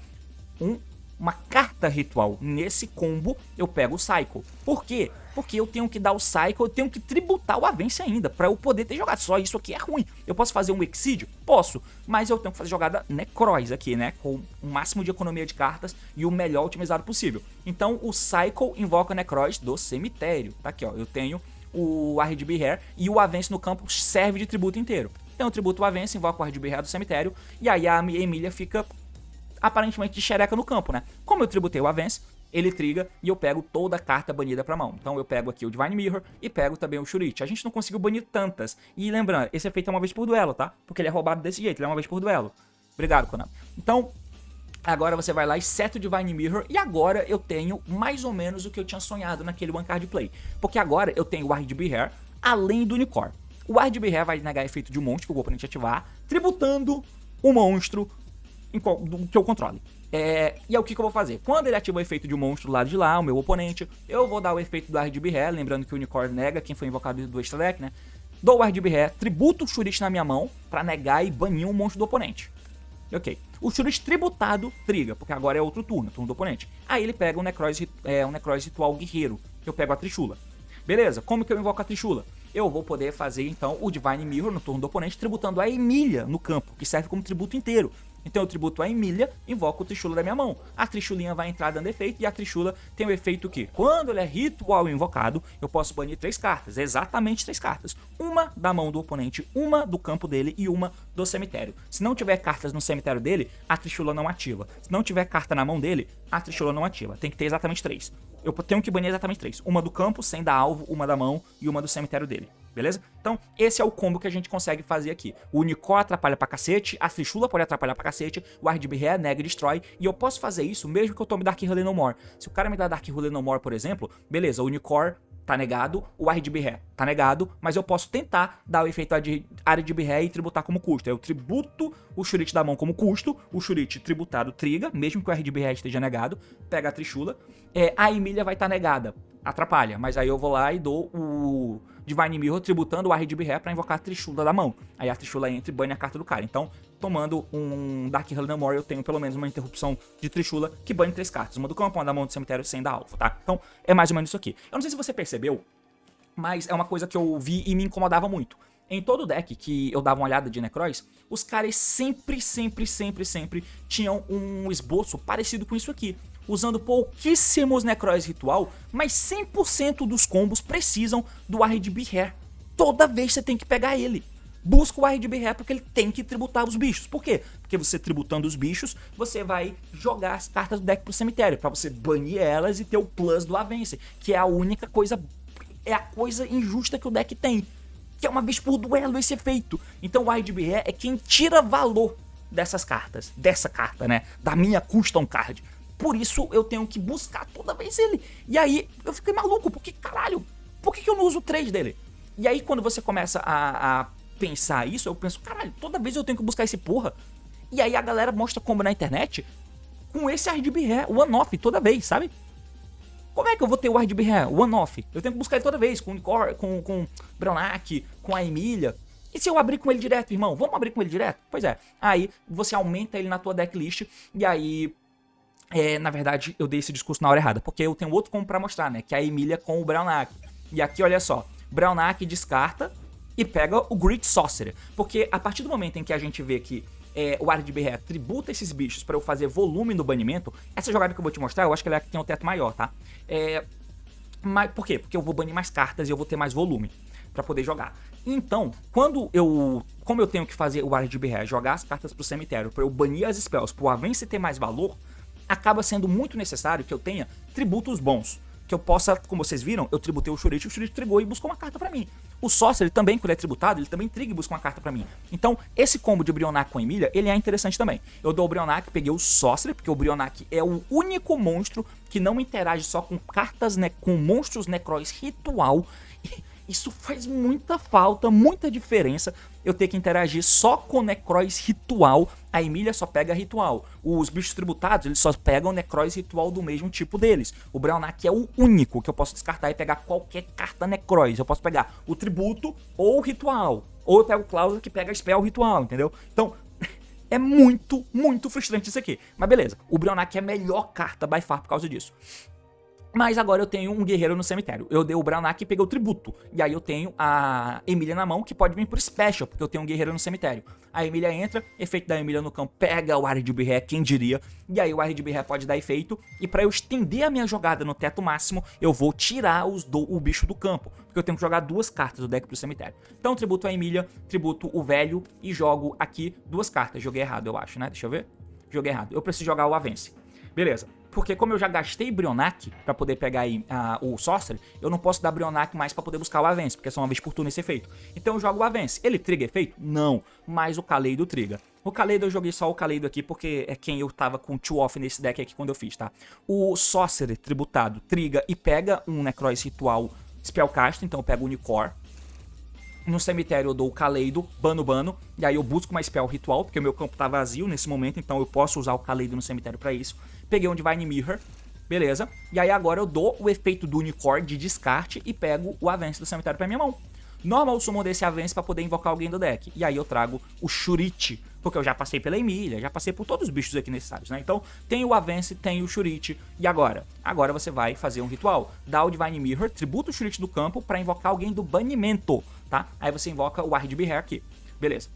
uma carta ritual. Nesse combo, eu pego o Cycle. Por quê? Porque eu tenho que dar o Cycle, eu tenho que tributar o Avence ainda, pra eu poder ter jogado. Só isso aqui é ruim. Eu posso fazer um Exídio? Posso. Mas eu tenho que fazer jogada Necroz aqui, né? Com o máximo de economia de cartas e o melhor otimizado possível. Então, o Cycle invoca Necroz do cemitério. Tá aqui, ó. Eu tenho o RGB Hair e o Avence no campo serve de tributo inteiro. Tem o tributo Avence, invoca o RGB do cemitério, e aí a Emília fica aparentemente de xereca no campo, né? Como eu tributei o Avence, ele triga e eu pego toda a carta banida pra mão. Então eu pego aqui o Divine Mirror e pego também o Shurich. A gente não conseguiu banir tantas. E lembrando, esse efeito é uma vez por duelo, tá? Porque ele é roubado desse jeito, ele é uma vez por duelo. Obrigado, Konami. Então, agora você vai lá e seta o Divine Mirror. E agora eu tenho mais ou menos o que eu tinha sonhado naquele One Card Play. Porque agora eu tenho o RGB Hair além do Unicorn. O RGB Hair vai negar efeito de um monstro que o oponente ativar, tributando o monstro que eu controle. E é o que eu vou fazer? Quando ele ativa o efeito de um monstro do lado de lá, o meu oponente, eu vou dar o efeito do RGB Hair, lembrando que o Unicorn nega quem foi invocado do extra deck, né? Dou o RGB Hair, tributo o Shurich na minha mão pra negar e banir um monstro do oponente. Ok. O Shurich tributado triga, porque agora é outro turno do oponente. Aí ele pega um Necroz Ritual Guerreiro, que eu pego a Trishula. Beleza, como que eu invoco a Trishula? Eu vou poder fazer então o Divine Mirror no turno do oponente, tributando a Emília no campo, que serve como tributo inteiro. Então eu tributo a Emília, invoco o Trishula da minha mão. A Trishulinha vai entrar dando efeito e a Trishula tem o efeito que, quando ele é ritual invocado, eu posso banir 3 cartas, exatamente 3 cartas. Uma da mão do oponente, uma do campo dele e uma do cemitério. Se não tiver cartas no cemitério dele, a Trishula não ativa. Se não tiver carta na mão dele, a Trishula não ativa. Tem que ter exatamente 3. Eu tenho que banir exatamente 3. Uma do campo, sem dar alvo, uma da mão e uma do cemitério dele. Beleza? Então, esse é o combo que a gente consegue fazer aqui. O Unicorn atrapalha pra cacete, a Trishula pode atrapalhar pra cacete, o RGB Hair nega e destrói, e eu posso fazer isso mesmo que eu tome Dark Hole No More. Se o cara me dá Dark Hole No More, por exemplo, beleza, o Unicorn tá negado, o RGB Hair tá negado, mas eu posso tentar dar o efeito RGB Hair e tributar como custo. Eu tributo o Shurich da mão como custo, o Shurich tributado triga, mesmo que o RGB Hair esteja negado, pega a Trishula, a Emília vai estar negada, atrapalha, mas aí eu vou lá e dou o Divine Mirror tributando o RGB Hair pra invocar a Trishula da mão. Aí a Trishula entra e bane a carta do cara. Então, tomando um Dark Hole No More, eu tenho pelo menos uma interrupção de Trishula que bane 3 cartas. Uma do campo, uma da mão do cemitério sem dar alvo, tá? Então, é mais ou menos isso aqui. Eu não sei se você percebeu, mas é uma coisa que eu vi e me incomodava muito. Em todo deck que eu dava uma olhada de Necroz, os caras sempre tinham um esboço parecido com isso aqui. Usando pouquíssimos Necroz Ritual, mas 100% dos combos precisam do RGB Hair. Toda vez você tem que pegar ele. Busca o RGB Hair porque ele tem que tributar os bichos. Por quê? Porque você tributando os bichos, você vai jogar as cartas do deck pro cemitério, pra você banir elas e ter o plus do Avence, que é a única coisa, é a coisa injusta que o deck tem. Que é uma vez por duelo esse efeito. Então o RGB Hair é quem tira valor dessas cartas, dessa carta, né? Da minha custom card. Por isso eu tenho que buscar toda vez ele. E aí eu fiquei maluco, porque caralho, por que eu não uso 3 dele? E aí quando você começa a pensar isso, eu penso, caralho, toda vez eu tenho que buscar esse porra. E aí a galera mostra combo na internet com esse RGB Hair, one-off, toda vez, sabe? Como é que eu vou ter o RGB Hair, one-off? Eu tenho que buscar ele toda vez, com o Brownak, com a Emília. E se eu abrir com ele direto, irmão? Vamos abrir com ele direto? Pois é. Aí você aumenta ele na tua decklist e aí... na verdade, eu dei esse discurso na hora errada, porque eu tenho outro como pra mostrar, né? Que é a Emília com o Brownak. E aqui, olha só, Brownak descarta e pega o Great Sorcerer. Porque a partir do momento em que a gente vê que o RGB Hair tributa esses bichos pra eu fazer volume no banimento, essa jogada que eu vou te mostrar, eu acho que ela é a que tem um teto maior, tá? Mas por quê? Porque eu vou banir mais cartas e eu vou ter mais volume pra poder jogar. Então, como eu tenho que fazer o RGB Hair, jogar as cartas pro cemitério pra eu banir as spells, pro Avence ter mais valor, acaba sendo muito necessário que eu tenha tributos bons. Que eu possa, como vocês viram, eu tributei o Shurich trigou e buscou uma carta pra mim. O Sorcerer também, quando ele é tributado, ele também triga e busca uma carta pra mim. Então, esse combo de Brionac com Emília, ele é interessante também. Eu dou o Brionac, peguei o Sorcerer, porque o Brionac é o único monstro que não interage só com cartas, com monstros Necroz Ritual. Isso faz muita falta, muita diferença eu ter que interagir só com Necroz Ritual. A Emília só pega Ritual. Os bichos tributados, eles só pegam Necroz Ritual do mesmo tipo deles. O Brownak é o único que eu posso descartar e pegar qualquer carta Necroz. Eu posso pegar o Tributo ou o Ritual. Ou eu pego o Cláusula que pega Spell Ritual, entendeu? Então, é muito frustrante isso aqui. Mas beleza, o Brownak é a melhor carta by far por causa disso. Mas agora eu tenho um guerreiro no cemitério. Eu dei o Branak e peguei o tributo. E aí eu tenho a Emília na mão, que pode vir por special, porque eu tenho um guerreiro no cemitério. A Emília entra, efeito da Emília no campo, pega o Área de Birré, quem diria. E aí o Área de Birré pode dar efeito. E pra eu estender a minha jogada no teto máximo, eu vou tirar o bicho do campo. Porque eu tenho que jogar 2 cartas do deck pro cemitério. Então tributo a Emília, tributo o velho e jogo aqui 2 cartas. Joguei errado, eu acho, né? Deixa eu ver. Joguei errado. Eu preciso jogar o Avance. Beleza. Porque como eu já gastei Brionac pra poder pegar aí o Sorcery, eu não posso dar Brionac mais pra poder buscar o Avance, porque é só uma vez por turno esse efeito. Então eu jogo o Avance. Ele triga efeito? Não, mas o Kaleido triga. O Kaleido eu joguei só o Kaleido aqui porque é quem eu tava com 2-off nesse deck aqui quando eu fiz, tá? O Sorcery tributado triga e pega um Necroz Ritual Spellcast, então eu pego o Unicor. No cemitério eu dou o Kaleido, bano, e aí eu busco uma spell ritual, porque o meu campo tá vazio nesse momento, então eu posso usar o Kaleido no cemitério pra isso. Peguei um Divine Mirror, beleza. E aí agora eu dou o efeito do Unicorn de descarte e pego o Avance do cemitério pra minha mão. Normal summon desse Avance pra poder invocar alguém do deck. E aí eu trago o Shuriti, porque eu já passei pela Emília, já passei por todos os bichos aqui necessários, né? Então tem o Avance, tem o Shuriti. E agora? Agora você vai fazer um ritual. Dá o Divine Mirror, tributa o Shuriti do campo pra invocar alguém do banimento, tá? Aí você invoca o Ard Birré aqui. Beleza.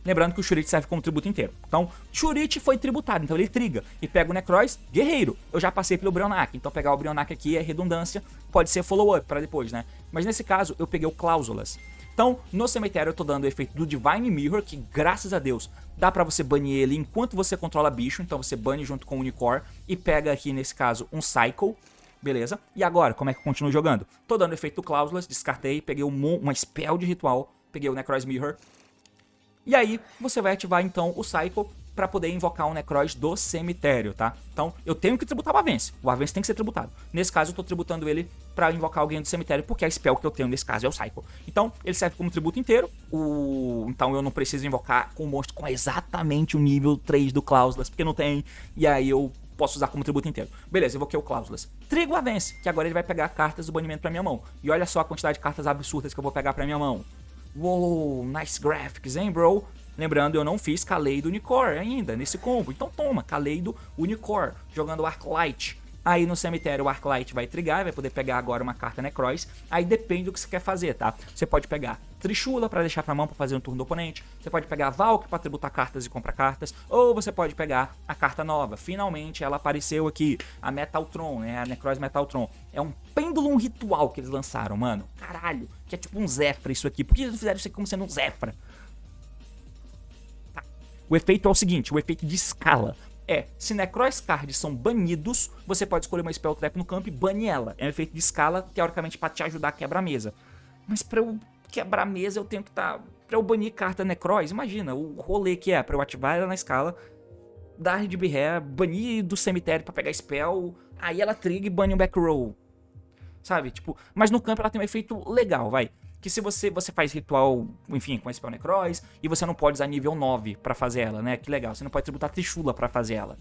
Lembrando que o Shuriti serve como tributo inteiro. Então, Shuriti foi tributado, então ele triga. E pega o Necroz, guerreiro. Eu já passei pelo Brionac, então pegar o Brionac aqui é redundância. Pode ser follow-up pra depois, né? Mas nesse caso, eu peguei o Cláusulas. Então, no cemitério eu tô dando o efeito do Divine Mirror, que graças a Deus dá pra você banir ele enquanto você controla bicho. Então você bane junto com o Unicor e pega aqui, nesse caso, um Cycle. Beleza? E agora, como é que eu continuo jogando? Tô dando o efeito do Cláusulas, descartei, peguei uma spell de ritual, peguei o Necroz Mirror. E aí, você vai ativar então o Cycle pra poder invocar um Necroz do cemitério, tá? Então, eu tenho que tributar o Avance. O Avance tem que ser tributado. Nesse caso, eu tô tributando ele pra invocar alguém do cemitério, porque a spell que eu tenho nesse caso é o Cycle. Então, ele serve como tributo inteiro. Então, eu não preciso invocar com um monstro com exatamente o nível 3 do Cláusulas, porque não tem. E aí, eu posso usar como tributo inteiro. Beleza, invoquei o Cláusulas. Trigo o Avance, que agora ele vai pegar cartas do banimento pra minha mão. E olha só a quantidade de cartas absurdas que eu vou pegar pra minha mão. Uou, nice graphics, hein, bro? Lembrando, eu não fiz Kaleido Unicor ainda nesse combo. Então toma, Kaleido Unicor, jogando Arclight. Aí no cemitério o Arclight vai trigar, vai poder pegar agora uma carta Necroz. Aí depende do que você quer fazer, tá? Você pode pegar Trishula pra deixar pra mão pra fazer um turno do oponente. Você pode pegar Valk pra tributar cartas e comprar cartas. Ou você pode pegar a carta nova. Finalmente ela apareceu aqui, a Metaltron, né? A Necroz Metaltron. É um Pendulum Ritual que eles lançaram, mano. Caralho, que é tipo um Zefra isso aqui. Por que eles fizeram isso aqui como sendo um Zefra? Tá. O efeito é o seguinte, o efeito de escala. Se Necroz cards são banidos, você pode escolher uma Spell Trap no campo e bane ela. É um efeito de escala, teoricamente, pra te ajudar a quebrar a mesa. Mas pra eu quebrar a mesa, eu tenho que estar... Pra eu banir carta Necroz, imagina o rolê que é pra eu ativar ela na escala, dar de Birré, banir do cemitério pra pegar Spell, aí ela triga e bane um back row. Sabe? Tipo, mas no campo ela tem um efeito legal, vai. Que se você faz ritual, enfim, com a Spell Necroz, e você não pode usar nível 9 pra fazer ela, né? Que legal, você não pode tributar Trishula pra fazer ela.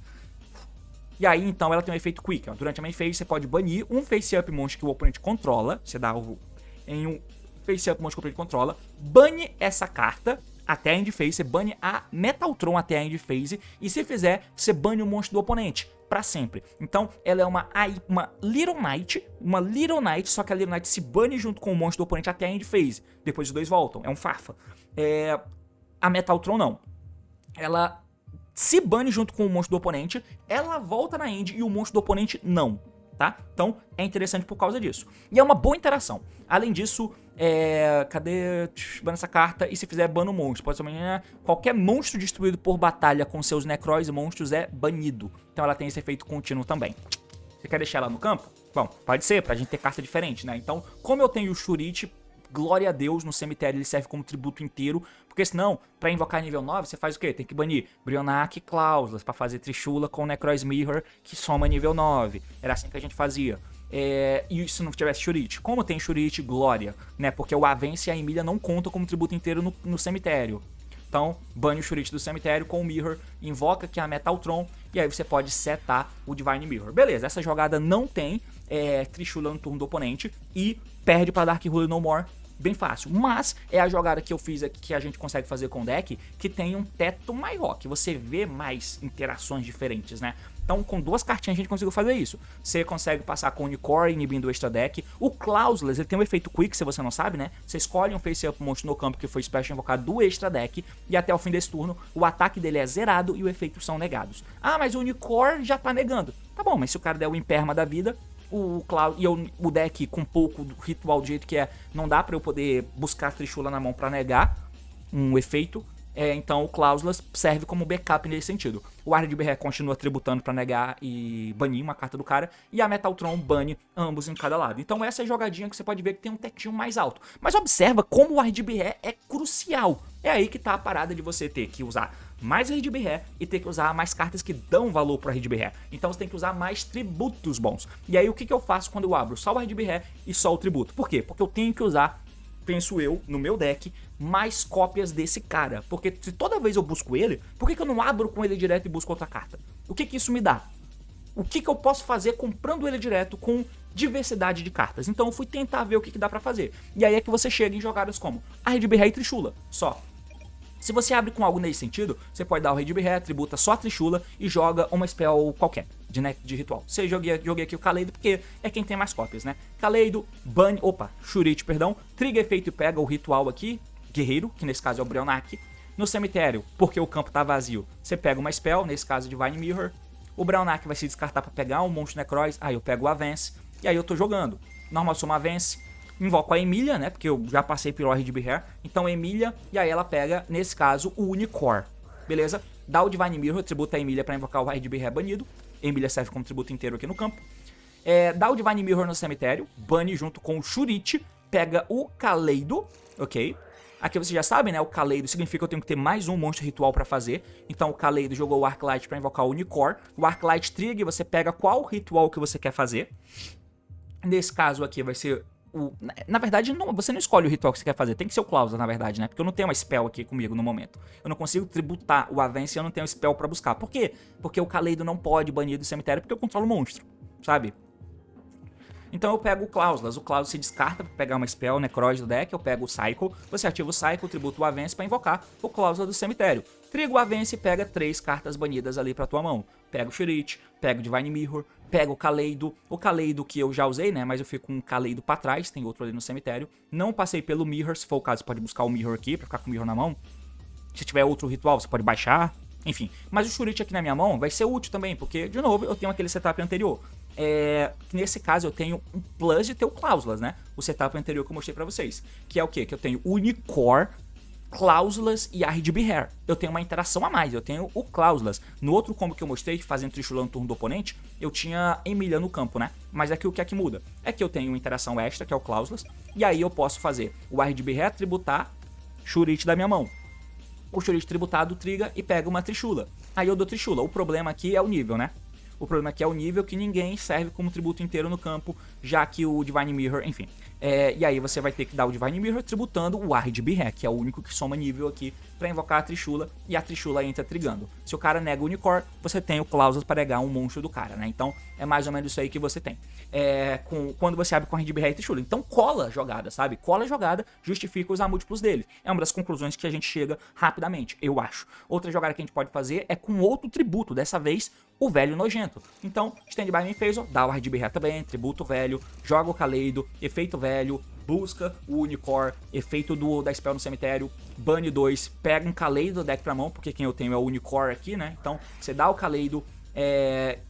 E aí, então, ela tem um efeito Quick, ó. Durante a main phase, você pode banir um face-up monstro que o oponente controla. Você dá em um face-up monstro que o oponente controla. Bane essa carta até a end phase, você bane a Metaltron até a end phase. E se fizer, você bane o monstro do oponente pra sempre. Então, ela é uma Little Knight, só que a Little Knight se bane junto com o monstro do oponente até a end phase. Depois os dois voltam, é um Farfa. A Metaltron não. Ela se bane junto com o monstro do oponente, ela volta na end e o monstro do oponente não, tá? Então, é interessante por causa disso. E é uma boa interação. Além disso, cadê? Bana essa carta e se fizer bana o monstro. Pode ser qualquer monstro destruído por batalha com seus Necroz e monstros é banido. Então ela tem esse efeito contínuo também. Você quer deixar ela no campo? Bom, pode ser, pra gente ter carta diferente, né? Então, como eu tenho o Shuriti, glória a Deus, no cemitério ele serve como tributo inteiro. Porque senão, pra invocar nível 9, você faz o quê? Tem que banir Brionac e Cláusulas pra fazer Trishula com Necroz Mirror, que soma nível 9. Era assim que a gente fazia. E se não tivesse Shuriti? Como tem Shuriti, glória, né? Porque o Avance e a Emília não contam como tributo inteiro no cemitério. Então, bane o Shuriti do cemitério com o Mirror, invoca aqui a Metaltron, e aí você pode setar o Divine Mirror. Beleza, essa jogada não tem Trishula no turno do oponente, e perde pra Dark Ruler No More, bem fácil. Mas é a jogada que eu fiz aqui, que a gente consegue fazer com o deck, que tem um teto maior, que você vê mais interações diferentes, né? Então, Então, com 2 cartinhas a gente conseguiu fazer isso. Você consegue passar com o Unicorn, inibindo o extra deck. O Clauseless, ele tem um efeito Quick, se você não sabe, né? Você escolhe um face-up monstro no campo que foi special invocado do extra deck, e até o fim desse turno, o ataque dele é zerado e os efeitos são negados. Ah, mas o Unicorn já tá negando. Tá bom, mas se o cara der o Imperma da vida, o deck com pouco do ritual do jeito que é, não dá pra eu poder buscar a Trishula na mão pra negar um efeito. Então o Clauseless serve como backup nesse sentido. O RGB continua tributando pra negar e banir uma carta do cara, e a Metaltron bane ambos em cada lado. Então essa é a jogadinha que você pode ver que tem um tetinho mais alto. Mas observa como o RGB é crucial. É aí que tá a parada de você ter que usar mais RGB e ter que usar mais cartas que dão valor pro RGB. Então você tem que usar mais tributos bons. E aí o que eu faço quando eu abro só o RGB e só o tributo? Por quê? Porque eu tenho que usar, penso eu, no meu deck, mais cópias desse cara. Porque se toda vez eu busco ele, por que eu não abro com ele direto e busco outra carta? O que isso me dá? O que eu posso fazer comprando ele direto com diversidade de cartas? Então eu fui tentar ver o que dá pra fazer. E aí é que você chega em jogadas como RGB e Trishula, só. Se você abre com algo nesse sentido, você pode dar o Rei de Birré, tributa só a Trishula e joga uma spell qualquer de ritual. Você joguei aqui o Kaleido porque é quem tem mais cópias, né? Kaleido, Bunny, Shurite, perdão, triga efeito e pega o ritual aqui, Guerreiro, que nesse caso é o Brionac. No cemitério, porque o campo tá vazio, você pega uma spell, nesse caso Divine Mirror. O Brionac vai se descartar pra pegar um monstro Necroz, aí eu pego o Avance, e aí eu tô jogando. Normal Soma Avance, invoco a Emília, né, porque eu já passei pelo RGB Hair, então Emília, e aí ela pega, nesse caso, o Unicorn, beleza? Dá o Divine Mirror, tributa a Emília pra invocar o RGB Hair banido, Emília serve como tributo inteiro aqui no campo. Dá o Divine Mirror no cemitério, bane junto com o Shurite, pega o Kaleido, ok? Aqui vocês já sabem, né, o Kaleido significa que eu tenho que ter mais um monstro ritual pra fazer, então o Kaleido jogou o Arclight pra invocar o Unicorn, o Arclight trigger, você pega qual ritual que você quer fazer, nesse caso aqui vai ser na verdade, você não escolhe o ritual que você quer fazer. Tem que ser o Clausa, na verdade, né? Porque eu não tenho uma spell aqui comigo no momento. Eu não consigo tributar o Avance e eu não tenho spell pra buscar. Por quê? Porque o Kaleido não pode banir do cemitério porque eu controlo o monstro, sabe? Então eu pego o Clauseless. O Clauseless se descarta pra pegar uma spell, Necroz do deck. Eu pego o Cycle. Você ativa o Cycle, tributa o Avance pra invocar o Clauseless do cemitério. Triga o Avance e pega 3 cartas banidas ali pra tua mão. Pega o Shurite, pega o Divine Mirror, pega o Kaleido que eu já usei, né, mas eu fico com o Kaleido pra trás, tem outro ali no cemitério. Não passei pelo Mirror, se for o caso você pode buscar o Mirror aqui pra ficar com o Mirror na mão. Se tiver outro ritual você pode baixar, enfim. Mas o Shurite aqui na minha mão vai ser útil também, porque, de novo, eu tenho aquele setup anterior. Nesse caso eu tenho um plus de ter o Clauseless, né, o setup anterior que eu mostrei pra vocês. Que é o quê? Que eu tenho Unicorn, Clauseless e RGB Hair. Eu tenho uma interação a mais, eu tenho o Clauseless. No outro combo que eu mostrei, fazendo Trishula no turno do oponente, eu tinha Emília no campo, né? Mas aqui o que é que muda? É que eu tenho uma interação extra, que é o Clauseless, e aí eu posso fazer o RGB Hair tributar Shurite da minha mão. O Shurite tributado triga e pega uma Trishula. Aí eu dou Trishula. O problema aqui é o nível, né? O problema aqui é o nível que ninguém serve como tributo inteiro no campo, já que o Divine Mirror, enfim. E aí você vai ter que dar o Divine Mirror tributando o RGB Hack, que é o único que soma nível aqui pra invocar a Trishula, e a Trishula entra trigando. Se o cara nega o Unicorn, você tem o Clauseless para negar um monstro do cara, né? Então é mais ou menos isso aí que você tem. Quando você abre com RGB Hack e Trishula. Então cola a jogada, sabe? Cola a jogada, justifica usar múltiplos dele. É uma das conclusões que a gente chega rapidamente, eu acho. Outra jogada que a gente pode fazer é com outro tributo, dessa vez o velho nojento. Então, Stand By Me fez, dá o RGB Hack também, tributo velho, joga o Kaleido, efeito velho, busca o Unicorn, efeito da spell no cemitério, bane 2, pega um Kaleido do deck pra mão, porque quem eu tenho é o Unicorn aqui, né? Então, você dá o Kaleido,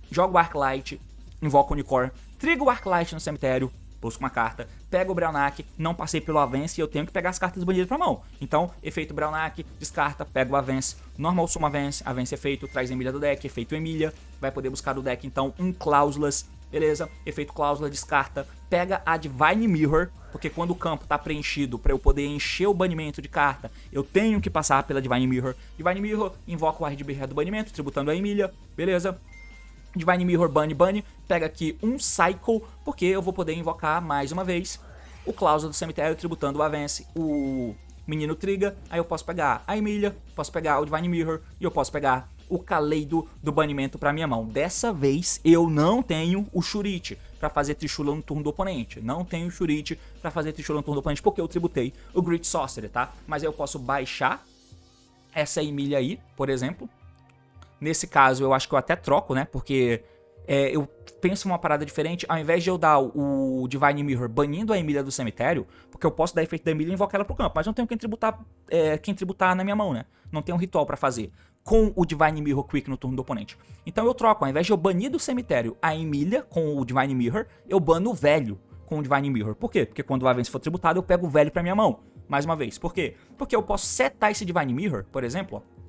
joga o Arclight, invoca o Unicorn, triga o Arclight no cemitério, busca uma carta, pega o Brionac, não passei pelo Avance e eu tenho que pegar as cartas banidas pra mão. Então, efeito Brionac, descarta, pega o Avance, Normal Suma Avance, Avance efeito, traz Emília do deck, efeito Emília, vai poder buscar do deck então um Clauseless, beleza? Efeito Clauseless, descarta, pega a Divine Mirror, porque quando o campo tá preenchido pra eu poder encher o banimento de carta, eu tenho que passar pela Divine Mirror. Divine Mirror, invoca o RGB do banimento, tributando a Emília, beleza? Divine Mirror, Bunny, pega aqui um Cycle, porque eu vou poder invocar mais uma vez o Clauseless do cemitério, tributando o Avance, o menino triga, aí eu posso pegar a Emília, posso pegar o Divine Mirror, e eu posso pegar o Kaleido do banimento pra minha mão. Dessa vez, eu não tenho o Shurite pra fazer Trishula no turno do oponente. Não tenho o Shurite pra fazer Trishula no turno do oponente, porque eu tributei o Great Sorcerer, tá? Mas aí eu posso baixar essa Emília aí, por exemplo, Nesse caso, eu acho que eu até troco, né? Porque eu penso uma parada diferente. Ao invés de eu dar o Divine Mirror banindo a Emília do cemitério, porque eu posso dar efeito da Emília e invocar ela pro campo, mas não tenho quem tributar na minha mão, né? Não tem um ritual pra fazer com o Divine Mirror Quick no turno do oponente. Então eu troco, ao invés de eu banir do cemitério a Emília com o Divine Mirror, eu bano o velho com o Divine Mirror. Por quê? Porque quando o Avence for tributado, eu pego o velho pra minha mão. Mais uma vez. Por quê? Porque eu posso setar esse Divine Mirror, por exemplo, ó.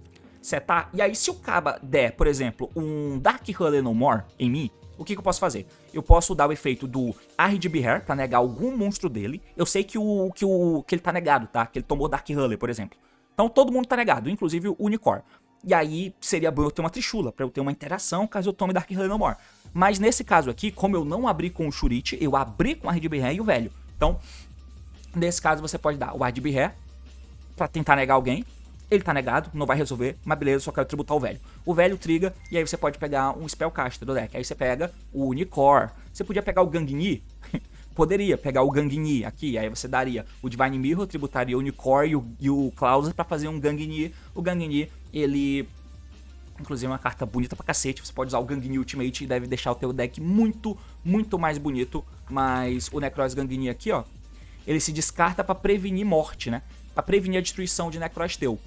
Setar, e aí se o Caba der, por exemplo, um Dark Hully No More em mim, o que eu posso fazer? Eu posso dar o efeito do RGB Hair pra negar algum monstro dele. Eu sei que ele tá negado, tá? Que ele tomou Dark Hully, por exemplo. Então todo mundo tá negado, inclusive o Unicorn. E aí seria bom eu ter uma Trishula, pra eu ter uma interação caso eu tome Dark Hully No More. Mas nesse caso aqui, como eu não abri com o Shurite, eu abri com o RGB Hair e o velho. Então, nesse caso você pode dar o RGB Hair pra tentar negar alguém. Ele tá negado, não vai resolver, mas beleza, só quero tributar o velho. O velho triga, e aí você pode pegar um Spellcaster do deck. Aí você pega o Unicorn. Você podia pegar o Gangini? Poderia pegar o Gangini aqui, aí você daria o Divine Mirror, tributaria o Unicorn e o Clausa pra fazer um Gangini. O Gangini, ele... Inclusive é uma carta bonita pra cacete, você pode usar o Gangini Ultimate e deve deixar o teu deck muito, muito mais bonito. Mas o Necros Gangini aqui, ó, ele se descarta pra prevenir morte, né? Pra prevenir a destruição de Necros teu.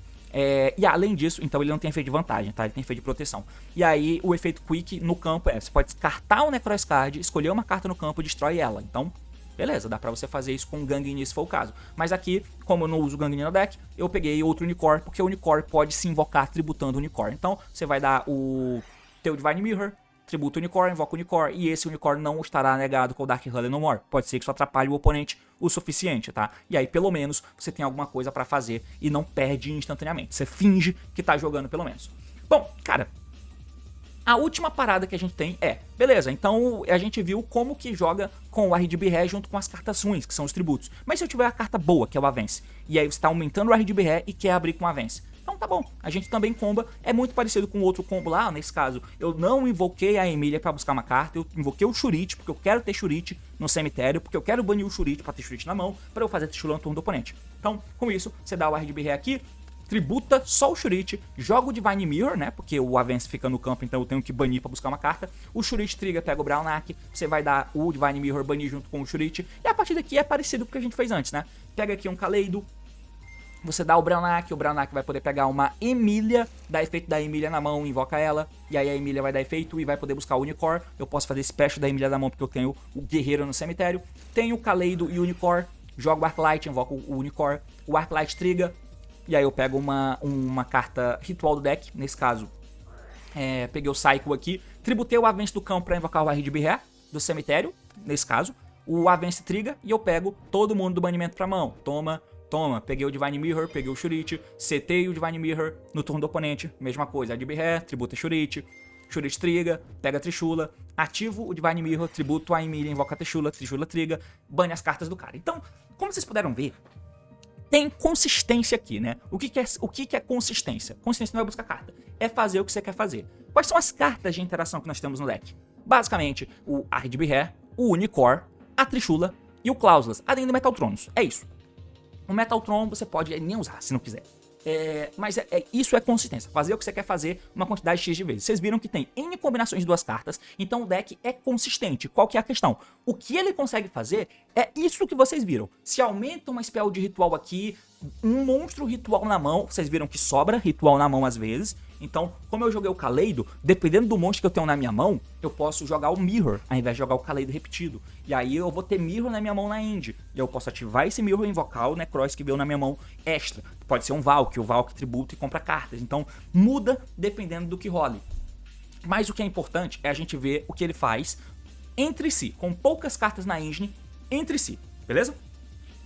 E além disso, então ele não tem efeito de vantagem, tá? Ele tem efeito de proteção. E aí o efeito Quick no campo você pode descartar o Necros Card, escolher uma carta no campo e destrói ela. Então, beleza, dá pra você fazer isso com o Gangini se for o caso. Mas aqui, como eu não uso o Gangini no deck, eu peguei outro Unicorn, porque o Unicorn pode se invocar tributando o Unicorn. Então, você vai dar o teu Divine Mirror, tributa o Unicorn, invoca o Unicorn, e esse Unicorn não estará negado com o Dark Hully No More. Pode ser que isso atrapalhe o oponente o suficiente, tá? E aí, pelo menos, você tem alguma coisa pra fazer e não perde instantaneamente. Você finge que tá jogando, pelo menos. Bom, cara, a última parada que a gente tem beleza, então a gente viu como que joga com o RGB Hair junto com as cartas ruins, que são os tributos. Mas se eu tiver a carta boa, que é o Avence, e aí você tá aumentando o RGB Hair e quer abrir com o Avence, então tá bom, a gente também comba, é muito parecido com o outro combo lá, nesse caso, eu não invoquei a Emília pra buscar uma carta, eu invoquei o Shurite, porque eu quero ter Shurite no cemitério, porque eu quero banir o Shurite pra ter Shurite na mão, pra eu fazer Trishula no turno do oponente. Então, com isso, você dá o RGB Hair aqui, tributa só o Shurite, joga o Divine Mirror, né, porque o Avence fica no campo, então eu tenho que banir pra buscar uma carta, o Shurite triga, pega o Brownak, você vai dar o Divine Mirror, banir junto com o Shurite, e a partir daqui é parecido com o que a gente fez antes, né, pega aqui um Kaleido, você dá o Brownak vai poder pegar uma Emília, dá efeito da Emília na mão, invoca ela, e aí a Emília vai dar efeito e vai poder buscar o Unicorn. Eu posso fazer special da Emília na mão porque eu tenho o Guerreiro no cemitério. Tenho o Kaleido e o Unicorn, jogo o Arclight, invoco o Unicorn, o Arclight triga, e aí eu pego uma carta ritual do deck, nesse caso, peguei o Psycho aqui, tributei o Avence do campo pra invocar o RGB Hair do cemitério, nesse caso, o Avence triga e eu pego todo mundo do banimento pra mão, toma, peguei o Divine Mirror, peguei o Shurite, setei o Divine Mirror no turno do oponente, mesma coisa, RGB Hair, tributa Shurite, Shurite triga, pega a Trishula, ativo o Divine Mirror, tributo a Emília, invoca a Trishula triga, bane as cartas do cara. Então, como vocês puderam ver, tem consistência aqui, né? O que é consistência? Consistência não é buscar carta, é fazer o que você quer fazer. Quais são as cartas de interação que nós temos no deck? Basicamente, o RGB Hair, o Unicorn, a Trishula e o Cláusulas, além do Metaltronos. É isso. O Metaltron você pode nem usar, se não quiser. Mas isso é consistência, fazer o que você quer fazer uma quantidade X de vezes. Vocês viram que tem N combinações de duas cartas, então o deck é consistente. Qual que é a questão? O que ele consegue fazer é isso que vocês viram. Se aumenta uma spell de ritual aqui, um monstro ritual na mão, vocês viram que sobra ritual na mão às vezes. Então, como eu joguei o Kaleido, dependendo do monstro que eu tenho na minha mão, eu posso jogar o Mirror, ao invés de jogar o Kaleido repetido. E aí eu vou ter Mirror na minha mão na end. E eu posso ativar esse Mirror e invocar o Necros que veio na minha mão extra. Pode ser um Valk, o Valk tributa e compra cartas. Então, muda dependendo do que role. Mas o que é importante é a gente ver o que ele faz entre si, com poucas cartas na engine, entre si, beleza?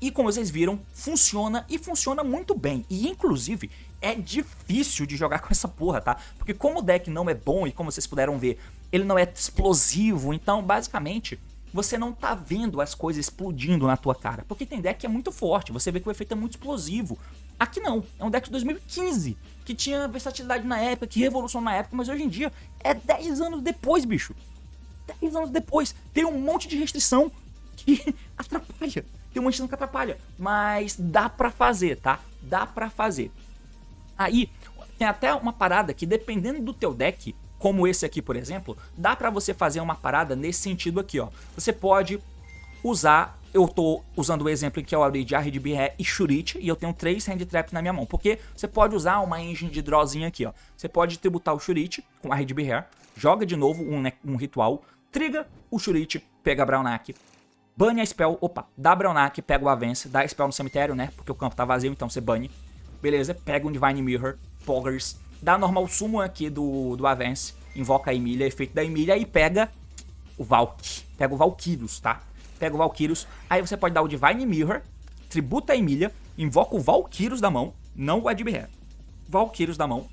E como vocês viram, funciona e funciona muito bem. E inclusive é difícil de jogar com essa porra, tá? Porque como o deck não é bom e como vocês puderam ver, ele não é explosivo, então basicamente você não tá vendo as coisas explodindo na tua cara. Porque tem deck que é muito forte, você vê que o efeito é muito explosivo. Aqui não, é um deck de 2015, que tinha versatilidade na época, que revolucionou na época, mas hoje em dia é 10 anos depois, bicho. 10 anos depois, tem um monte de restrição que atrapalha. Tem um monte de restrição que atrapalha, mas dá pra fazer, tá? Dá pra fazer. Aí, Tem até uma parada que, dependendo do teu deck, como esse aqui, por exemplo, dá pra você fazer uma parada nesse sentido aqui, ó. Você pode usar, eu tô usando o exemplo em que eu abri de RDBR e Shurite, e eu tenho 3 Hand Trap na minha mão, porque você pode usar uma engine de drawzinha aqui, ó. Você pode tributar o Shurite com RDBR, joga de novo um ritual, triga o Shurite, pega a Brownac, bane a spell, dá Brownac, pega o Avance, dá a spell no cemitério, né, porque o campo tá vazio, então você bane. Beleza, pega um Divine Mirror, Poggers, dá normal summon aqui do Avance, invoca a Emilia, efeito da Emilia, e pega o Valk, pega o Valkyrios, tá? Pega o Valkyrios, aí você pode dar o Divine Mirror, tributa a Emilia, invoca o Valkyrios da mão, não o Edbr, Valkyrios da mão.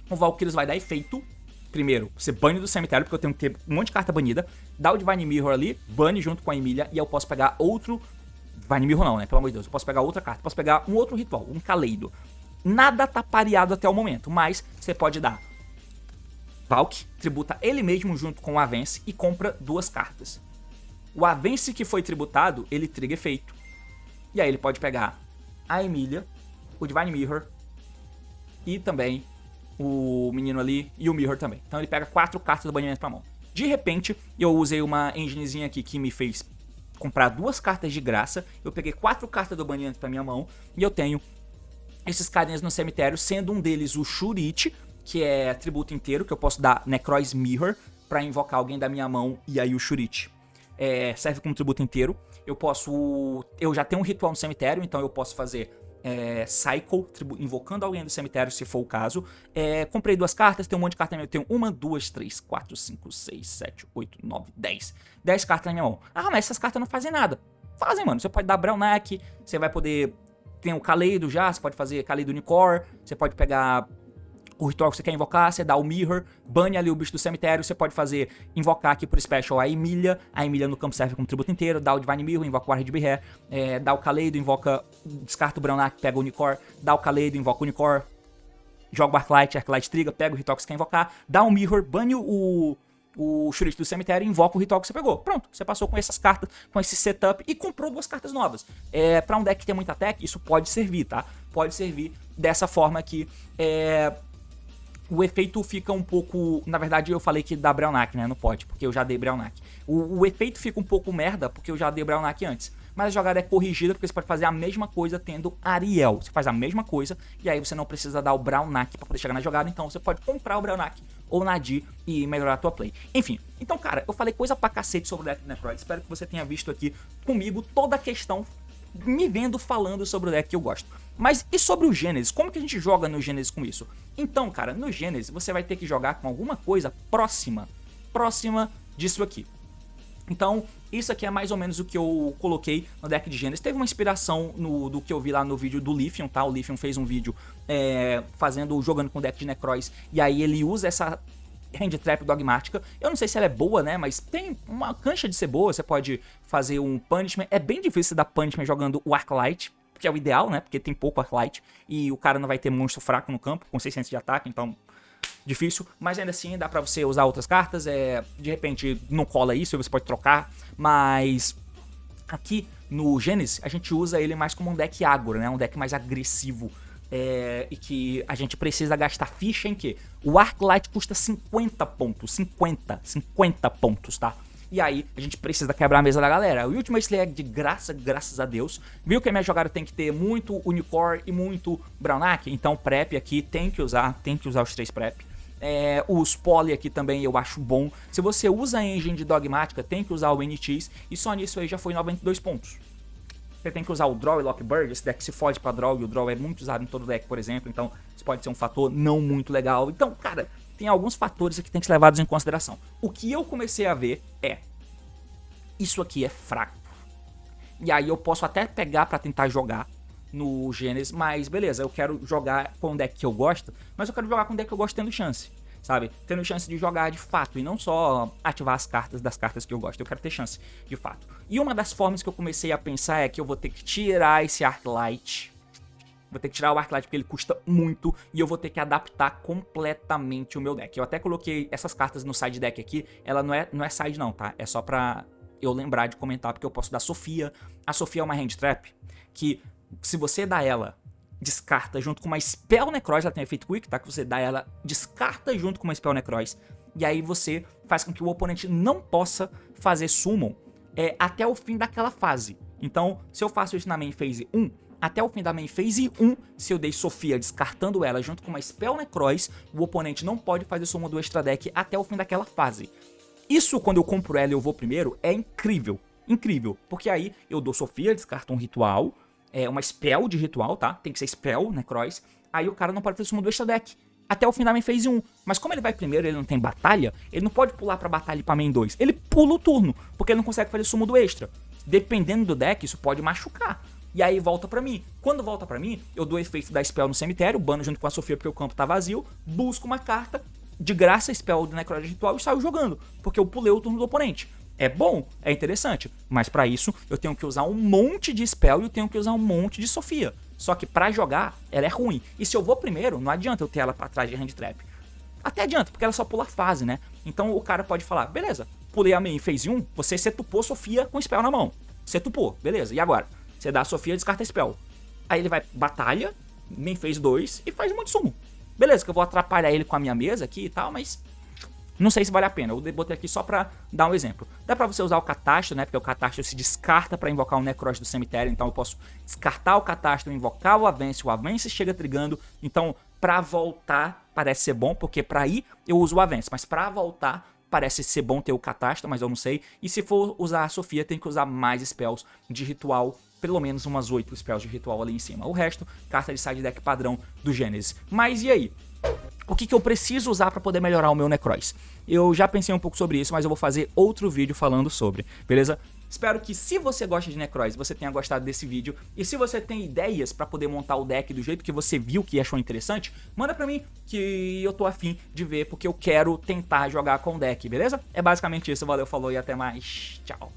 O Valkyrios vai dar efeito. Primeiro, você bane do cemitério, porque eu tenho que ter um monte de carta banida. Dá o Divine Mirror ali, bane junto com a Emilia, e eu posso pegar outro... Divine Mirror não, né? Pelo amor de Deus. Eu posso pegar outra carta. Posso pegar um outro ritual, um Kaleido. Nada tá pareado até o momento, mas você pode dar Valk, tributa ele mesmo junto com o Avance e compra 2 cartas. O Avance que foi tributado, ele triga efeito. E aí ele pode pegar a Emilia, o Divine Mirror e também o menino ali e o Mirror também. Então ele pega 4 cartas do banimento pra mão. De repente, eu usei uma enginezinha aqui que me fez comprar 2 cartas de graça. Eu peguei 4 cartas do banimento pra minha mão e eu tenho esses carinhas no cemitério, sendo um deles o Shurite, que é tributo inteiro, que eu posso dar Necroz Mirror pra invocar alguém da minha mão, e aí o Shurite serve como tributo inteiro. Eu já tenho um ritual no cemitério, então eu posso fazer Cycle, invocando alguém do cemitério, se for o caso. Comprei 2 cartas, tem um monte de cartas na minha mão. Eu tenho 1, 2, 3, 4, 5, 6, 7, 8, 9, 10. 10 cartas na minha mão. Ah, mas essas cartas não fazem nada. Fazem, mano. Você pode dar Brownac, você vai poder... Tem o Kaleido já, você pode fazer Kaleido Unicor, você pode pegar o ritual que você quer invocar, você dá o Mirror, bane ali o bicho do cemitério, você pode fazer, invocar aqui por Special a Emilia no campo serve como tributo inteiro, dá o Divine Mirror, invoca o RDBR, dá o Kaleido, invoca, descarta o Brownac, pega o Unicor, dá o Kaleido, invoca o Unicor, joga o Arclight triga, pega o ritual que você quer invocar, dá um Mirror, bane o Shurite do cemitério e invoca o ritual que você pegou. Pronto, você passou com essas cartas, com esse setup e comprou 2 cartas novas. Pra um deck que tem muita tech, isso pode servir, tá? Pode servir dessa forma que o efeito fica um pouco... Na verdade, eu falei que dá Brownac, né? Não pode, porque eu já dei Brownac. O efeito fica um pouco merda, porque eu já dei Brownac antes. Mas a jogada é corrigida, porque você pode fazer a mesma coisa tendo Ariel. Você faz a mesma coisa, e aí você não precisa dar o Brownac pra poder chegar na jogada. Então você pode comprar o Brownac ou Nadir e melhorar a tua play. Enfim, então, cara, eu falei coisa pra cacete sobre o deck do Necroid. Espero que você tenha visto aqui comigo toda a questão, me vendo falando sobre o deck que eu gosto. Mas e sobre o Gênesis? Como que a gente joga no Gênesis com isso? Então, cara, no Gênesis você vai ter que jogar com alguma coisa próxima disso aqui. Então, isso aqui é mais ou menos o que eu coloquei no deck de Gênesis. Teve uma inspiração do que eu vi lá no vídeo do Lithium, tá? O Lithium fez um vídeo jogando com o deck de Necroz, e aí ele usa essa Hand Trap dogmática. Eu não sei se ela é boa, né? Mas tem uma cancha de ser boa. Você pode fazer um Punishment. É bem difícil dar Punishment jogando o Arclight, que é o ideal, né? Porque tem pouco Arclight e o cara não vai ter monstro fraco no campo, com 600 de ataque, então difícil. Mas ainda assim dá pra você usar outras cartas, de repente não cola isso, você pode trocar, mas aqui no Gênesis a gente usa ele mais como um deck agro, né? Um deck mais agressivo. E que a gente precisa gastar ficha em que o Arclight custa 50 pontos, 50 pontos, tá? E aí a gente precisa quebrar a mesa da galera. O Ultimate Slayer de graça, graças a Deus. Viu que a minha jogada tem que ter muito Unicor e muito Brownac? Então Prep aqui tem que usar os 3 Prep. Os Poly aqui também eu acho bom. Se você usa a engine de dogmática, tem que usar o NX. E só nisso aí já foi 92 pontos. Você tem que usar o Draw e Lockbird. Esse deck se fode pra Draw, e o Draw é muito usado em todo deck, por exemplo. Então isso pode ser um fator não muito legal. Então, cara, tem alguns fatores que tem que ser levados em consideração. O que eu comecei a ver isso aqui é fraco. E aí eu posso até pegar pra tentar jogar no Gênesis, mas beleza, eu quero jogar com um deck que eu gosto, mas eu quero jogar com um deck que eu gosto tendo chance, sabe? Tendo chance de jogar de fato, e não só ativar as cartas das cartas que eu gosto, eu quero ter chance de fato. E uma das formas que eu comecei a pensar é que eu vou ter que tirar esse Arclight. Vou ter que tirar o Arclight porque ele custa muito e eu vou ter que adaptar completamente o meu deck. Eu até coloquei essas cartas no side deck aqui, ela não é side não, tá? É só pra eu lembrar de comentar, porque eu posso dar Sofia. A Sofia é uma hand trap que, se você dá ela descarta junto com uma Spell Necroz, ela tem efeito Quick, tá? Que você dá ela, descarta junto com uma Spell Necroz, e aí você faz com que o oponente não possa fazer Summon até o fim daquela fase. Então, se eu faço isso na main phase 1, até o fim da main phase 1, se eu dei Sofia descartando ela junto com uma Spell Necroz, o oponente não pode fazer Summon do Extra Deck até o fim daquela fase. Isso, quando eu compro ela e eu vou primeiro, é incrível. Incrível, porque aí eu dou Sofia, descarto um ritual, uma spell de ritual, tá? Tem que ser spell, Necroz. Aí o cara não pode fazer summon do extra deck até o fim da main phase 1. Mas como ele vai primeiro, ele não tem batalha, ele não pode pular pra batalha e pra main 2. Ele pula o turno, porque ele não consegue fazer summon do extra. Dependendo do deck, isso pode machucar. E aí volta pra mim. Quando volta pra mim, eu dou o efeito da spell no cemitério, bano junto com a Sofia porque o campo tá vazio, busco uma carta, de graça spell do Necroz de ritual e saio jogando, porque eu pulei o turno do oponente. É bom, é interessante, mas pra isso eu tenho que usar um monte de spell e eu tenho que usar um monte de Sofia. Só que pra jogar, ela é ruim. E se eu vou primeiro, não adianta eu ter ela pra trás de Hand Trap. Até adianta, porque ela só pula fase, né? Então o cara pode falar, beleza, pulei a main phase 1, você setupou Sofia com spell na mão. Setupou, beleza, e agora? Você dá a Sofia e descarta a spell. Aí ele vai batalha, main phase 2 e faz um monte de sumo. Beleza, que eu vou atrapalhar ele com a minha mesa aqui e tal, mas não sei se vale a pena. Eu botei aqui só pra dar um exemplo. Dá pra você usar o Catastro, né? Porque o Catastro se descarta pra invocar o Necroz do cemitério. Então eu posso descartar o Catastro, invocar o Avance chega trigando. Então, pra voltar, parece ser bom, porque pra ir eu uso o Avance. Mas pra voltar, parece ser bom ter o Catastro, mas eu não sei. E se for usar a Sofia, tem que usar mais spells de ritual. Pelo menos umas 8 spells de ritual ali em cima. O resto, carta de side deck padrão do Gênesis. Mas e aí? O que eu preciso usar para poder melhorar o meu Necroz? Eu já pensei um pouco sobre isso, mas eu vou fazer outro vídeo falando sobre, beleza? Espero que, se você gosta de Necroz, você tenha gostado desse vídeo. E se você tem ideias para poder montar o deck do jeito que você viu que achou interessante, manda pra mim que eu tô afim de ver, porque eu quero tentar jogar com o deck, beleza? É basicamente isso, valeu, falou e até mais, tchau!